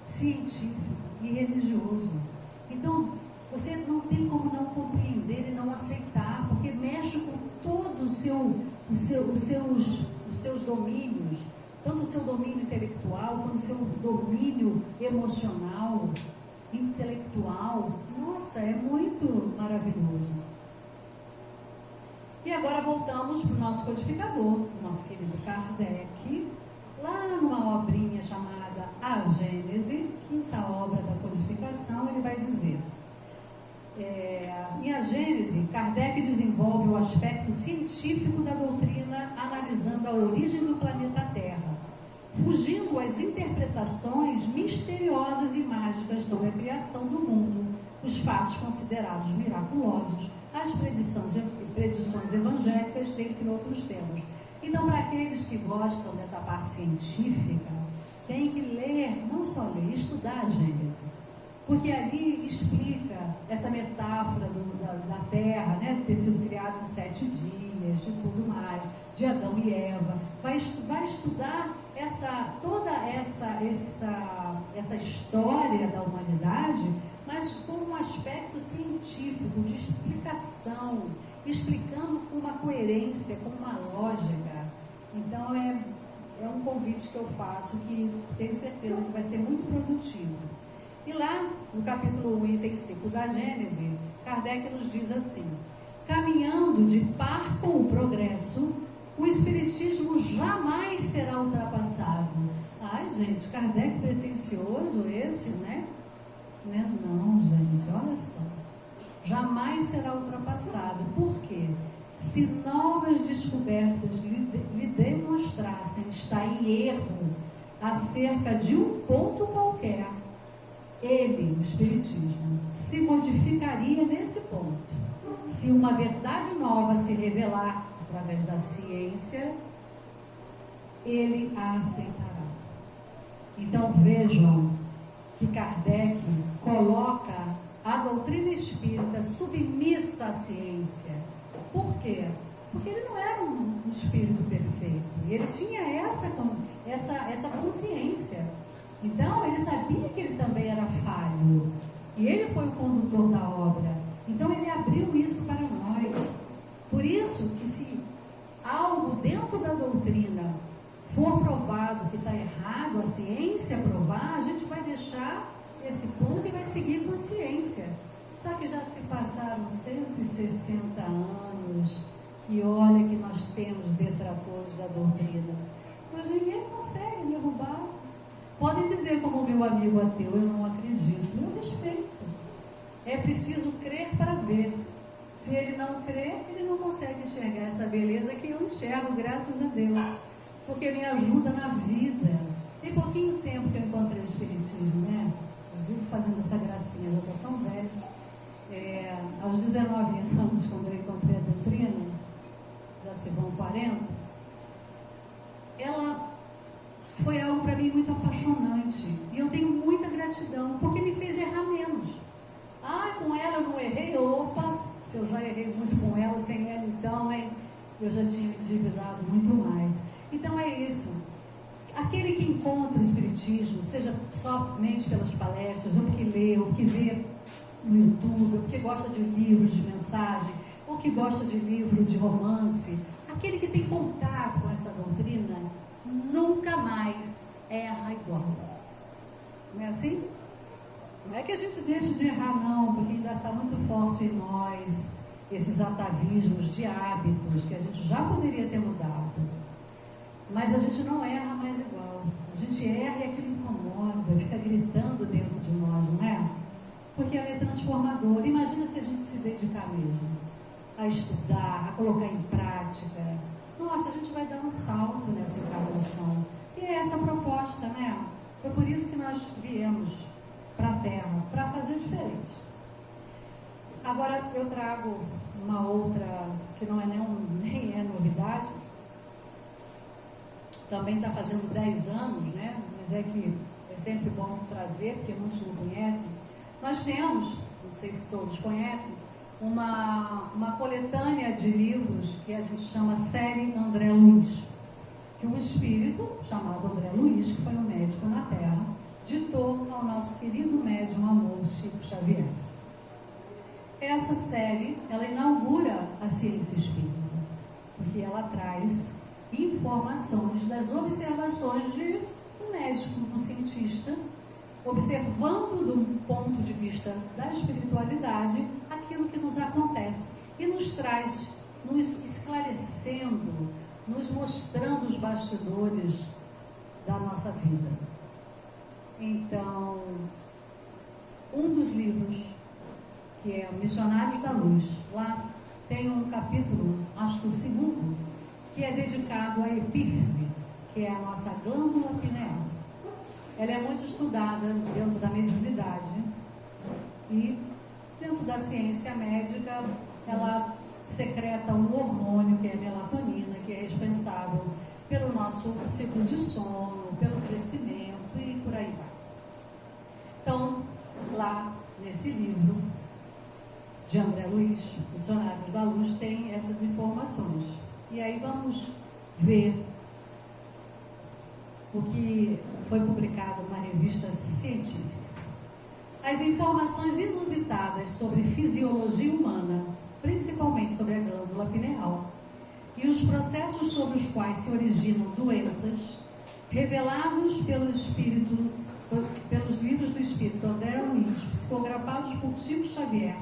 científico e religioso. Então, você não tem como não compreender e não aceitar, porque mexe com todo os seus domínios, tanto o seu domínio intelectual, quanto o seu domínio emocional, intelectual. Nossa, é muito maravilhoso. E agora voltamos para o nosso codificador, nosso querido Kardec, lá numa obrinha chamada A Gênese, quinta obra da codificação, ele vai dizer... em A Gênese, Kardec desenvolve o aspecto científico da doutrina, analisando a origem do planeta Terra, fugindo às interpretações misteriosas e mágicas sobre a criação do mundo, os fatos considerados miraculosos, as predições evangélicas, dentre outros temas. Então, para aqueles que gostam dessa parte científica, tem que ler, não só ler, estudar a Gênese. Porque ali explica essa metáfora da Terra, né, ter sido criada em 7 dias, de tudo mais, de Adão e Eva. Vai estudar toda essa história da humanidade, mas com um aspecto científico, de explicação, explicando com uma coerência, com uma lógica. Então é um convite que eu faço, que tenho certeza que vai ser muito produtivo. E lá, no capítulo 1, item 5 da Gênese, Kardec nos diz assim: caminhando de par com o progresso, o Espiritismo jamais será ultrapassado. Ai, gente, Kardec pretencioso esse, né? Não, gente, olha só. Jamais será ultrapassado. Por quê? Se novas descobertas lhe demonstrassem estar em erro acerca de um ponto qualquer, ele, o Espiritismo, se modificaria nesse ponto. Se uma verdade nova se revelar através da ciência, ele a aceitará. Então vejam que Kardec coloca a doutrina espírita submissa à ciência. Por quê? Porque ele não era um espírito perfeito. Ele tinha essa consciência. Então, ele sabia que ele também era falho. E ele foi o condutor da obra. Então, ele abriu isso para nós. Por isso que se algo dentro da doutrina for provado que está errado, a ciência provar, a gente vai deixar esse ponto e vai seguir com a ciência. Só que já se passaram 160 anos e olha que nós temos detratores da doutrina. Mas ninguém consegue derrubar. Podem dizer como meu amigo ateu, eu não acredito. Eu respeito. É preciso crer para ver. Se ele não crê, ele não consegue enxergar essa beleza que eu enxergo, graças a Deus. Porque me ajuda na vida. Tem pouquinho tempo que eu encontrei o Espiritismo, né? Eu vivo fazendo essa gracinha, eu estou tão velha. Aos 19 anos, quando eu encontrei a doutrina, já se vão 40, ela foi algo para mim muito apaixonante. E eu tenho muita gratidão, porque me fez errar menos. Com ela eu não errei, opa, se eu já errei muito com ela, sem ela então, eu já tinha me endividado muito mais. Então é isso. Aquele que encontra o Espiritismo, seja somente pelas palestras, ou porque lê, ou porque vê no YouTube, ou porque gosta de livros de mensagem, ou que gosta de livro de romance, aquele que tem contato com essa doutrina, nunca mais erra igual. Não é assim? Não é que a gente deixe de errar, não, porque ainda está muito forte em nós esses atavismos de hábitos que a gente já poderia ter mudado. Mas a gente não erra mais igual. A gente erra e aquilo incomoda, fica gritando dentro de nós, não é? Porque ela é transformadora. Imagina se a gente se dedicar mesmo a estudar, a colocar em prática. Nossa, a gente vai dar um salto nessa encarnação. E é essa a proposta, né? Foi por isso que nós viemos para a Terra, para fazer diferente. Agora eu trago uma outra, que não é nem é novidade. Também está fazendo 10 anos, né? Mas é que é sempre bom trazer, porque muitos não conhecem. Nós temos, não sei se todos conhecem, uma coletânea de livros que a gente chama Série André Luiz, que um espírito chamado André Luiz, que foi um médico na Terra, ditou ao nosso querido médium amor Chico Xavier. Essa série, ela inaugura a ciência espírita, porque ela traz informações das observações de um médico, um cientista, observando do ponto de vista da espiritualidade aquilo que nos acontece e nos traz, nos esclarecendo, nos mostrando os bastidores da nossa vida. Então, um dos livros, que é Missionários da Luz, lá tem um capítulo, acho que o segundo, que é dedicado à epífise, que é a nossa glândula pineal. Ela é muito estudada dentro da mediunidade e dentro da ciência médica, ela secreta um hormônio que é a melatonina, que é responsável pelo nosso ciclo de sono, pelo crescimento e por aí vai. Então, lá nesse livro de André Luiz, Missionários da Luz, tem essas informações. E aí vamos ver o que foi publicado numa revista científica. As informações inusitadas sobre fisiologia humana, principalmente sobre a glândula pineal, e os processos sobre os quais se originam doenças, revelados pelos livros do Espírito André Luiz, psicografados por Chico Xavier,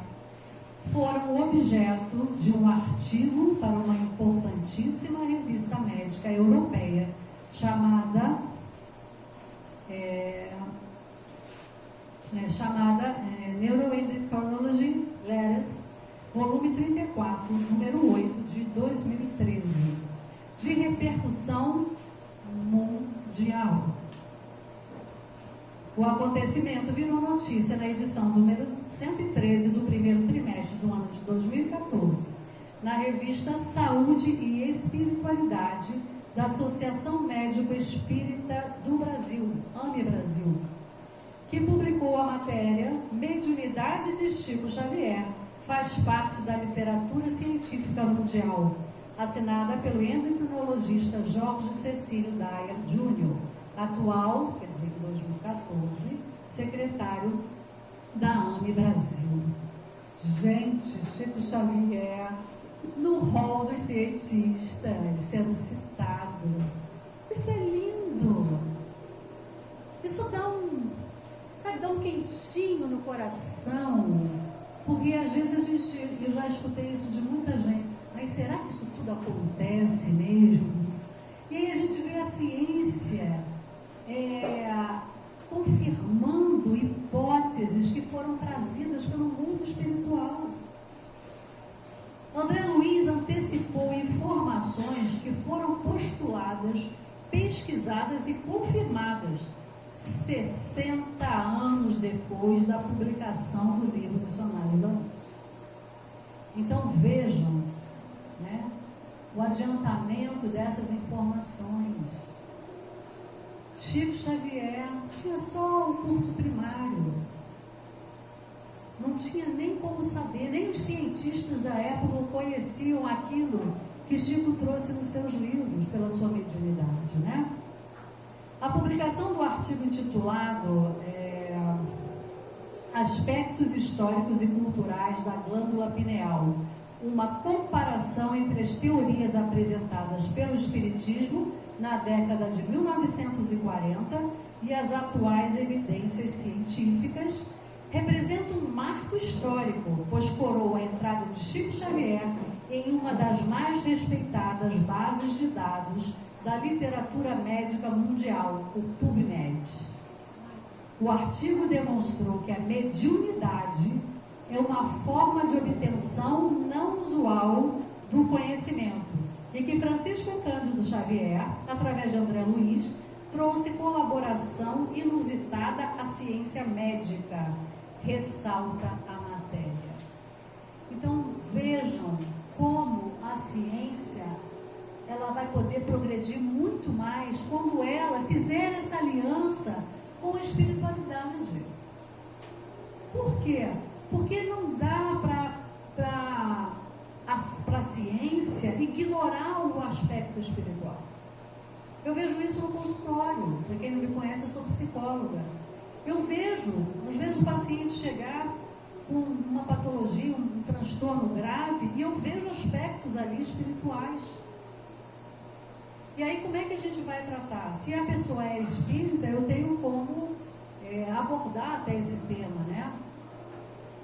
foram objeto de um artigo para uma importantíssima revista médica europeia chamada Neuroendocrinology Letters, volume 34, número 8, de 2013, de repercussão mundial. O acontecimento virou notícia na edição número 113 do primeiro trimestre do ano de 2014, na revista Saúde e Espiritualidade da Associação Médico Espírita do Brasil, AME Brasil, que publicou a matéria Mediunidade de Chico Xavier faz parte da literatura científica mundial, assinada pelo endocrinologista Jorge Cecílio Dyer Jr., atual, quer dizer, em 2014, secretário da AME Brasil. Gente, Chico Xavier, no rol dos cientistas, sendo citado. Isso é lindo. Isso dá um quentinho no coração, porque às vezes eu já escutei isso de muita gente, mas será que isso tudo acontece mesmo? E aí a gente vê a ciência confirmando hipóteses que foram trazidas pelo mundo espiritual. André Luiz antecipou informações que foram postuladas, pesquisadas e confirmadas 60 anos depois da publicação do livro Missionário da Luz. Então vejam, né, o adiantamento dessas informações. Chico Xavier tinha só o curso primário, não tinha nem como saber, nem os cientistas da época conheciam aquilo que Chico trouxe nos seus livros pela sua mediunidade, né? A publicação do artigo intitulado Aspectos Históricos e Culturais da Glândula Pineal, uma comparação entre as teorias apresentadas pelo Espiritismo na década de 1940 e as atuais evidências científicas, representa um marco histórico, pois coroa a entrada de Chico Xavier em uma das mais respeitadas bases de dados da literatura médica mundial, o PubMed. O artigo demonstrou que a mediunidade é uma forma de obtenção não usual do conhecimento e que Francisco Cândido Xavier, através de André Luiz, trouxe colaboração inusitada à ciência médica, ressalta a matéria. Então vejam como a ciência ela vai poder progredir muito mais quando ela fizer essa aliança com a espiritualidade. Por quê? Porque não dá para a ciência ignorar o aspecto espiritual. Eu vejo isso no consultório. Para quem não me conhece, eu sou psicóloga. Eu vejo, às vezes, o paciente chegar com uma patologia, um transtorno grave, e eu vejo aspectos ali espirituais. E aí, como é que a gente vai tratar? Se a pessoa é espírita, eu tenho como abordar até esse tema, né?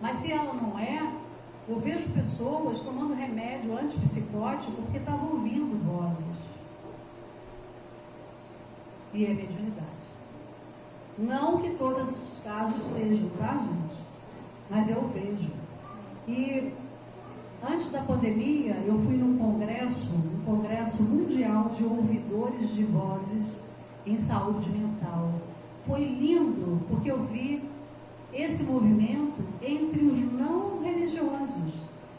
Mas se ela não é, eu vejo pessoas tomando remédio antipsicótico porque estavam ouvindo vozes. E é mediunidade. Não que todos os casos sejam, tá, gente? Mas eu vejo. E antes da pandemia, eu fui num congresso mundial de ouvidores de vozes em saúde mental. Foi lindo, porque eu vi esse movimento entre os não religiosos.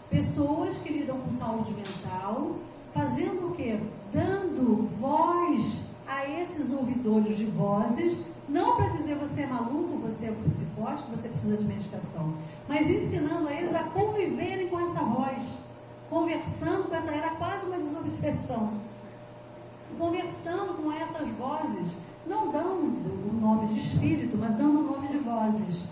Pessoas que lidam com saúde mental, fazendo o quê? Dando voz a esses ouvidores de vozes, não para dizer você é maluco, você é psicótico, você precisa de medicação, mas ensinando a eles a conviverem com essa voz, conversando com essa, era quase uma desobsessão, conversando com essas vozes, não dando o nome de espírito, mas dando o nome de vozes,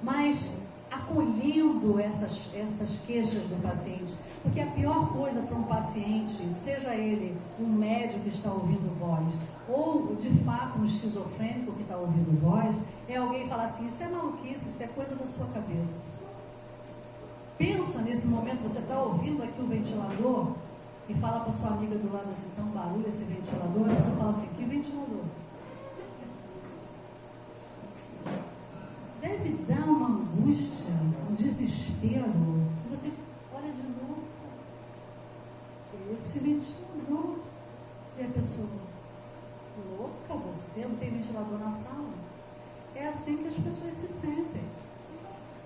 mas acolhendo essas queixas do paciente, porque a pior coisa para um paciente, seja ele um médico que está ouvindo voz, ou de fato um esquizofrênico que está ouvindo voz, é alguém falar assim, isso é maluquice, isso é coisa da sua cabeça. Pensa nesse momento, você está ouvindo aqui o ventilador, e fala para sua amiga do lado assim, tá um barulho esse ventilador, e você fala assim, que ventilador? Deve dar uma angústia, um desespero, e você olha de novo, esse ventilador, e a pessoa, louca você, não tem ventilador na sala? É assim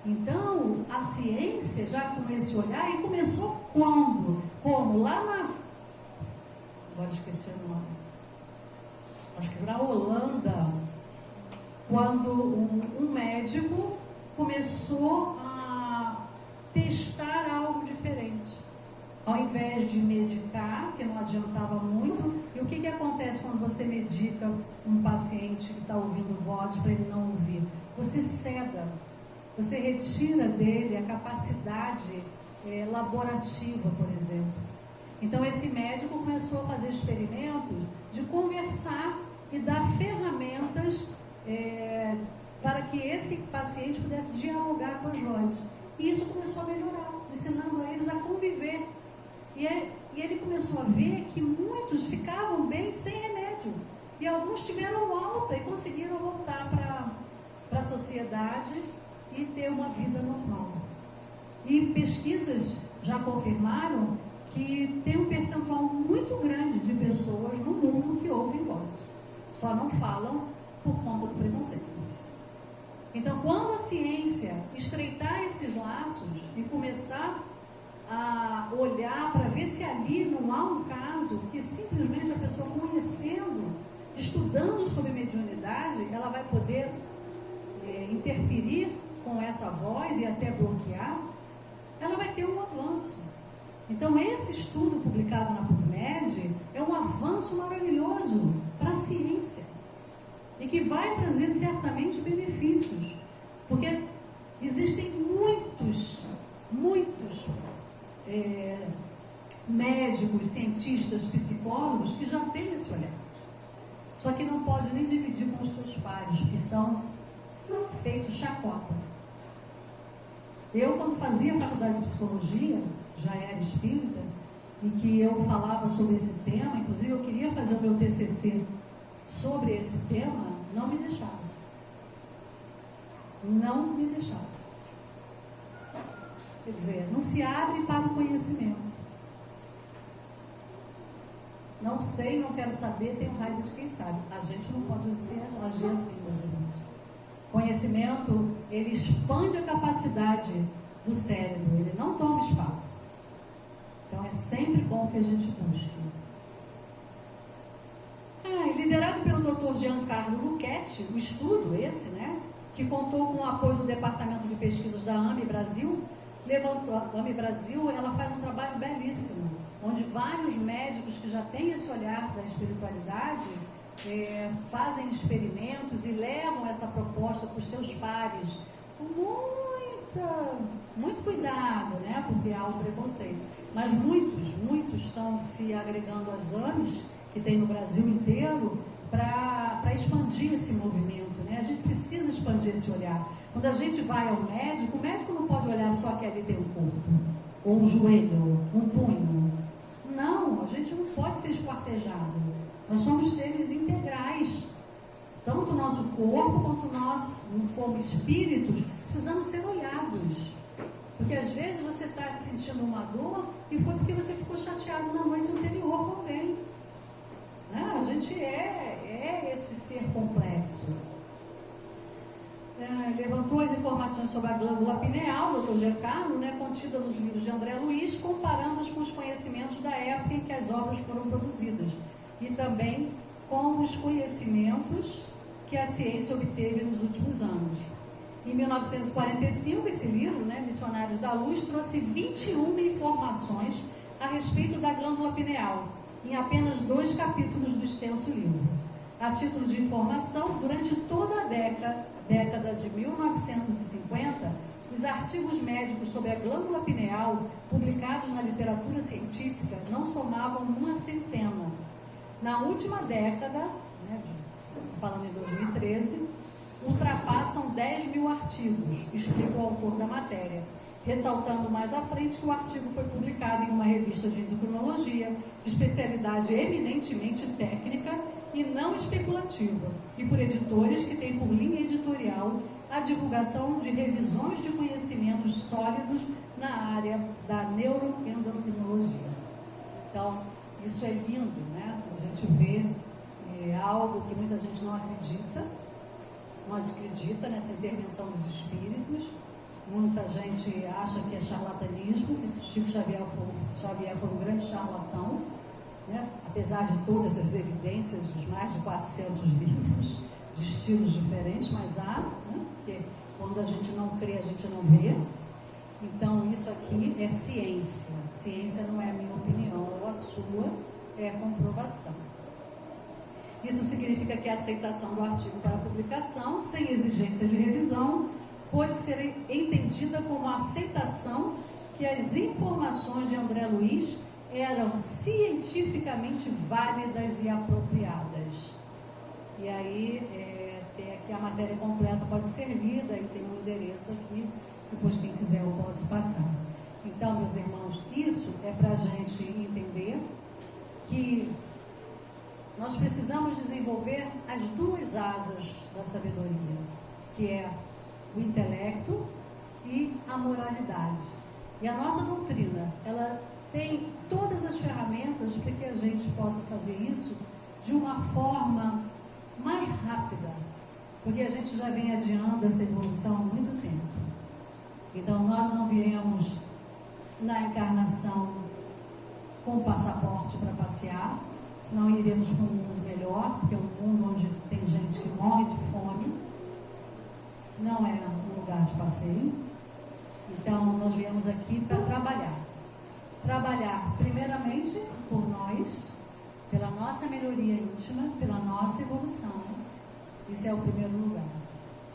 Então, a ciência já com esse olhar, e começou quando? Como? Lá na... Agora esqueci o nome. Acho que na Holanda, quando um médico começou a testar algo diferente. Ao invés de medicar, que não adiantava muito, e o que acontece quando você medica um paciente que está ouvindo vozes para ele não ouvir? Você cega, você retira dele a capacidade laborativa, por exemplo. Então esse médico começou a fazer experimentos de conversar e dar ferramentas para que esse paciente pudesse dialogar com as vozes. E isso começou a melhorar, ensinando a eles a conviver. E ele começou a ver que muitos ficavam bem sem remédio. E alguns tiveram alta e conseguiram voltar para a sociedade e ter uma vida normal. E pesquisas já confirmaram que tem um percentual muito grande de pessoas no mundo que ouvem vozes. Só não falam por conta do preconceito. Então, quando a ciência estreitar esses laços e começar a olhar para ver se ali não há um caso que simplesmente a pessoa conhecendo, estudando sobre mediunidade, ela vai poder interferir com essa voz e até bloquear, ela vai ter um avanço. Então esse estudo publicado na PubMed é um avanço maravilhoso para a ciência e que vai trazer certamente benefícios, porque existem muitos médicos, cientistas, psicólogos que já têm esse olhar, só que não pode nem dividir com os seus pares, que são feitos chacota. Eu, quando fazia faculdade de psicologia, já era espírita, e que eu falava sobre esse tema, inclusive eu queria fazer o meu TCC sobre esse tema, não me deixava. Não me deixava. Quer dizer, não se abre para o conhecimento. Não sei, não quero saber, tenho raiva de quem sabe. A gente não pode agir assim, meus irmãos. Conhecimento, ele expande a capacidade do cérebro, ele não toma espaço. Então é sempre bom que a gente busque. Liderado pelo Dr. Giancarlo Luchetti, o estudo esse, que contou com o apoio do Departamento de Pesquisas da AME Brasil, a AME Brasil, ela faz um trabalho belíssimo, onde vários médicos que já têm esse olhar da espiritualidade fazem experimentos e levam essa proposta para os seus pares com muito cuidado, porque há o preconceito. Mas muitos estão se agregando às AMEs, que tem no Brasil inteiro, para expandir esse movimento. A gente precisa expandir esse olhar. Quando a gente vai ao médico, o médico não pode olhar só que ali tem um corpo, ou um joelho, um punho. Não, a gente não pode ser esquartejado. Nós somos seres integrais. Tanto o nosso corpo quanto nós, como espíritos, precisamos ser olhados. Porque às vezes você está sentindo uma dor e foi porque você ficou chateado na noite anterior com alguém. A gente é esse ser complexo. Levantou as informações sobre a glândula pineal, Dr. Giancarlo, contida nos livros de André Luiz, comparando-as com os conhecimentos da época em que as obras foram produzidas e também com os conhecimentos que a ciência obteve nos últimos anos. Em 1945, esse livro, Missionários da Luz, trouxe 21 informações a respeito da glândula pineal, em apenas 2 capítulos do extenso livro. A título de informação, durante toda a década de 1950, os artigos médicos sobre a glândula pineal, publicados na literatura científica, não somavam 100. Na última década, falando em 2013, ultrapassam 10.000 artigos, explica o autor da matéria, ressaltando mais à frente que o artigo foi publicado em uma revista de endocrinologia, de especialidade eminentemente técnica e não especulativa, e por editores que têm por linha editorial a divulgação de revisões de conhecimentos sólidos na área da neuroendocrinologia. Então, isso é lindo, a gente vê algo que muita gente não acredita nessa intervenção dos espíritos, gente acha que é charlatanismo, que Chico Xavier foi um grande charlatão, né? Apesar de todas as evidências dos mais de 400 livros, de estilos diferentes, mas há, né? Porque quando a gente não crê, a gente não vê. Então, isso aqui é ciência. Ciência não é a minha opinião ou a sua, é a comprovação. Isso significa que a aceitação do artigo para publicação, sem exigência de revisão, pode ser entendida como a aceitação que as informações de André Luiz eram cientificamente válidas e apropriadas. E aí, tem aqui a matéria completa, pode ser lida, e tem um endereço aqui, depois quem quiser eu posso passar. Então, meus irmãos, isso é para a gente entender que nós precisamos desenvolver as duas asas da sabedoria, que é o intelecto e a moralidade. E a nossa doutrina, ela tem todas as ferramentas para que a gente possa fazer isso de uma forma mais rápida, porque a gente já vem adiando essa evolução há muito tempo. Então, nós não viemos na encarnação com passaporte para passear, senão iríamos para um mundo melhor, porque é um mundo onde tem gente que morre de fome, não é um lugar de passeio. Então, nós viemos aqui para trabalhar. Trabalhar, primeiramente, por nós, pela nossa melhoria íntima, pela nossa evolução. Isso é o primeiro lugar.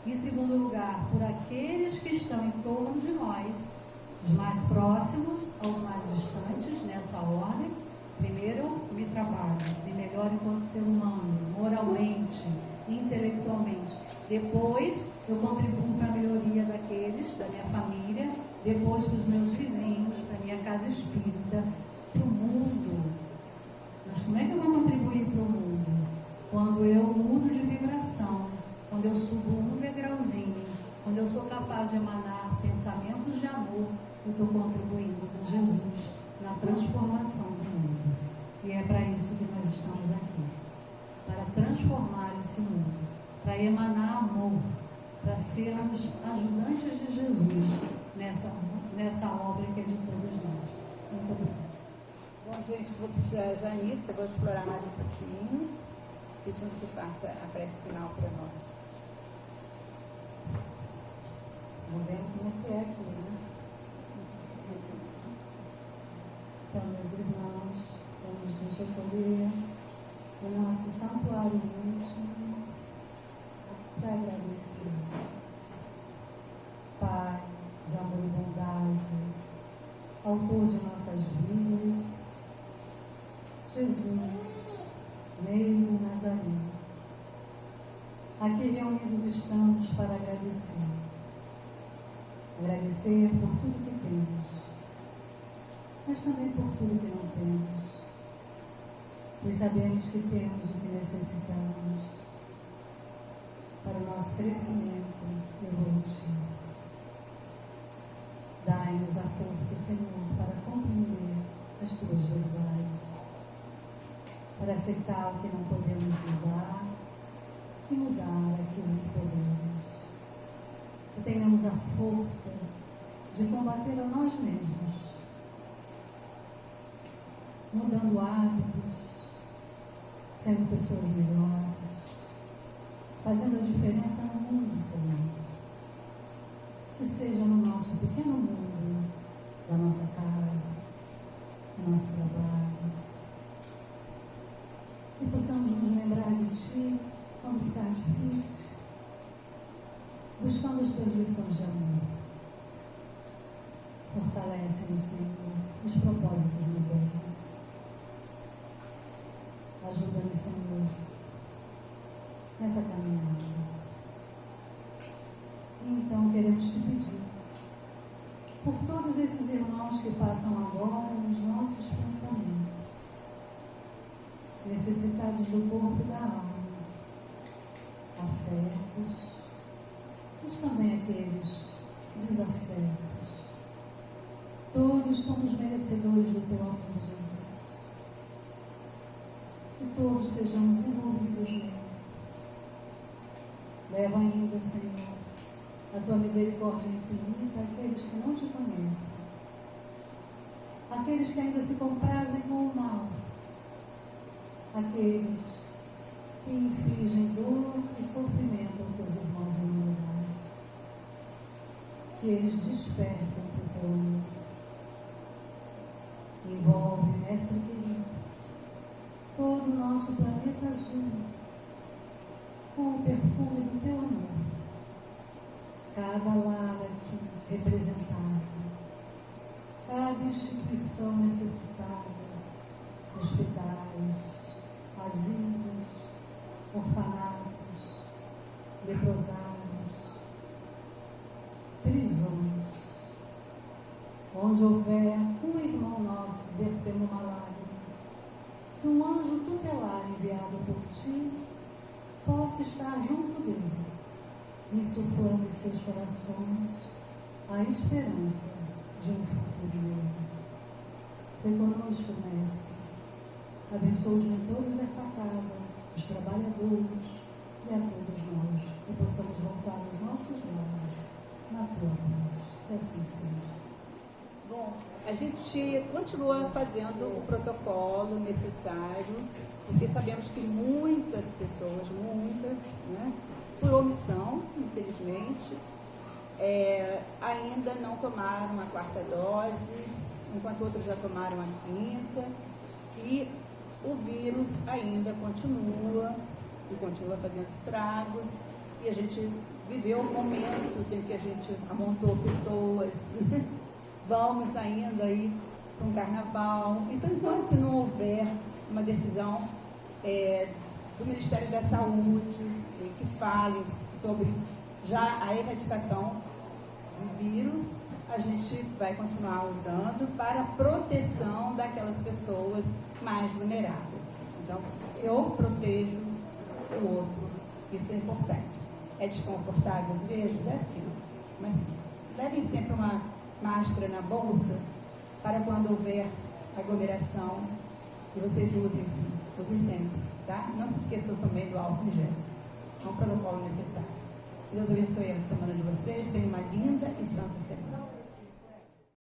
Em segundo lugar, por aqueles que estão em torno de nós, os mais próximos aos mais distantes, nessa ordem. Primeiro, eu me trabalho, me melhoro enquanto ser humano, moralmente, intelectualmente. Depois, eu contribuo para a melhoria daqueles, da minha família, depois para os meus vizinhos, para a minha casa espírita, para o mundo. Mas como é que eu vou contribuir para o mundo? Quando eu mudo de vibração, quando eu subo um degrauzinho, quando eu sou capaz de emanar pensamentos de amor, eu estou contribuindo com Jesus na transformação do mundo. E é para isso que nós estamos aqui, para transformar esse mundo, para emanar amor, para sermos ajudantes de Jesus nessa obra que é de todos nós. Muito obrigada.
Bom, gente, vou pedir a Janice, eu vou explorar mais um pouquinho, pedindo que faça a prece final para nós.
Vamos ver como é que é aqui, né? Então, meus irmãos, vamos nos recolher no nosso santuário íntimo para agradecer. Pai de amor e bondade, autor de nossas vidas, Jesus, meio Nazareno, aqui reunidos estamos para agradecer. Agradecer por tudo que temos, mas também por tudo que não temos, pois sabemos que temos o que necessitamos para o nosso crescimento evolutivo. Dai-nos a força, Senhor, para compreender as tuas verdades, para aceitar o que não podemos mudar e mudar aquilo que podemos. Que tenhamos a força de combater a nós mesmos, mudando hábitos, sendo pessoas melhores, fazendo a diferença no mundo, Senhor. Que seja no nosso pequeno mundo, da nossa casa, do nosso trabalho. Que possamos nos lembrar de Ti quando ficar difícil, buscando as Tuas lições de amor. Fortalece-nos, Senhor, os propósitos do bem. Ajuda-nos, Senhor, nessa caminhada. Então, queremos Te pedir por todos esses irmãos que passam agora nos nossos pensamentos, necessitados do corpo e da alma, afetos, mas também aqueles desafetos. Todos somos merecedores do Teu amor, Jesus. Que todos sejamos envolvidos nele. Leva ainda, Senhor, a Tua misericórdia infinita àqueles que não Te aqueles que ainda se comprazem com o mal, aqueles que infligem dor e sofrimento aos seus irmãos imunidades, que eles despertem para o teu amor. Envolve, Mestre querido, todo o nosso planeta azul com o perfume do teu amor. Cada lar aqui representado, cada instituição necessitada, hospitais, asilos, orfanatos, leprosários, prisões, onde houver um irmão nosso vertendo uma lágrima, que um anjo tutelar enviado por ti possa estar junto dele, insuflando em seus corações a esperança de um futuro novo. Sei conosco, Mestre. Abençoa os mentores desta casa, os trabalhadores e a todos nós, que possamos voltar os nossos lares na tua paz. Que assim seja.
Bom, a gente continua fazendo o protocolo necessário, porque sabemos que muitas pessoas, né, por omissão, infelizmente, ainda não tomaram a 4ª dose, enquanto outros já tomaram a 5ª, e o vírus ainda continua e continua fazendo estragos, e a gente viveu momentos em que a gente amontou pessoas, vamos ainda aí para um carnaval. Então, enquanto não houver uma decisão do Ministério da Saúde que fale sobre já a erradicação do vírus, a gente vai continuar usando para a proteção daquelas pessoas mais vulneráveis. Então, eu protejo o outro, isso é importante. É desconfortável às vezes? É assim, mas levem sempre uma máscara na bolsa para quando houver aglomeração, e vocês usem sim, usem sempre, tá? Não se esqueçam também do álcool em gel, é um protocolo necessário. Deus abençoe a semana de vocês, tenham uma linda e santa semana.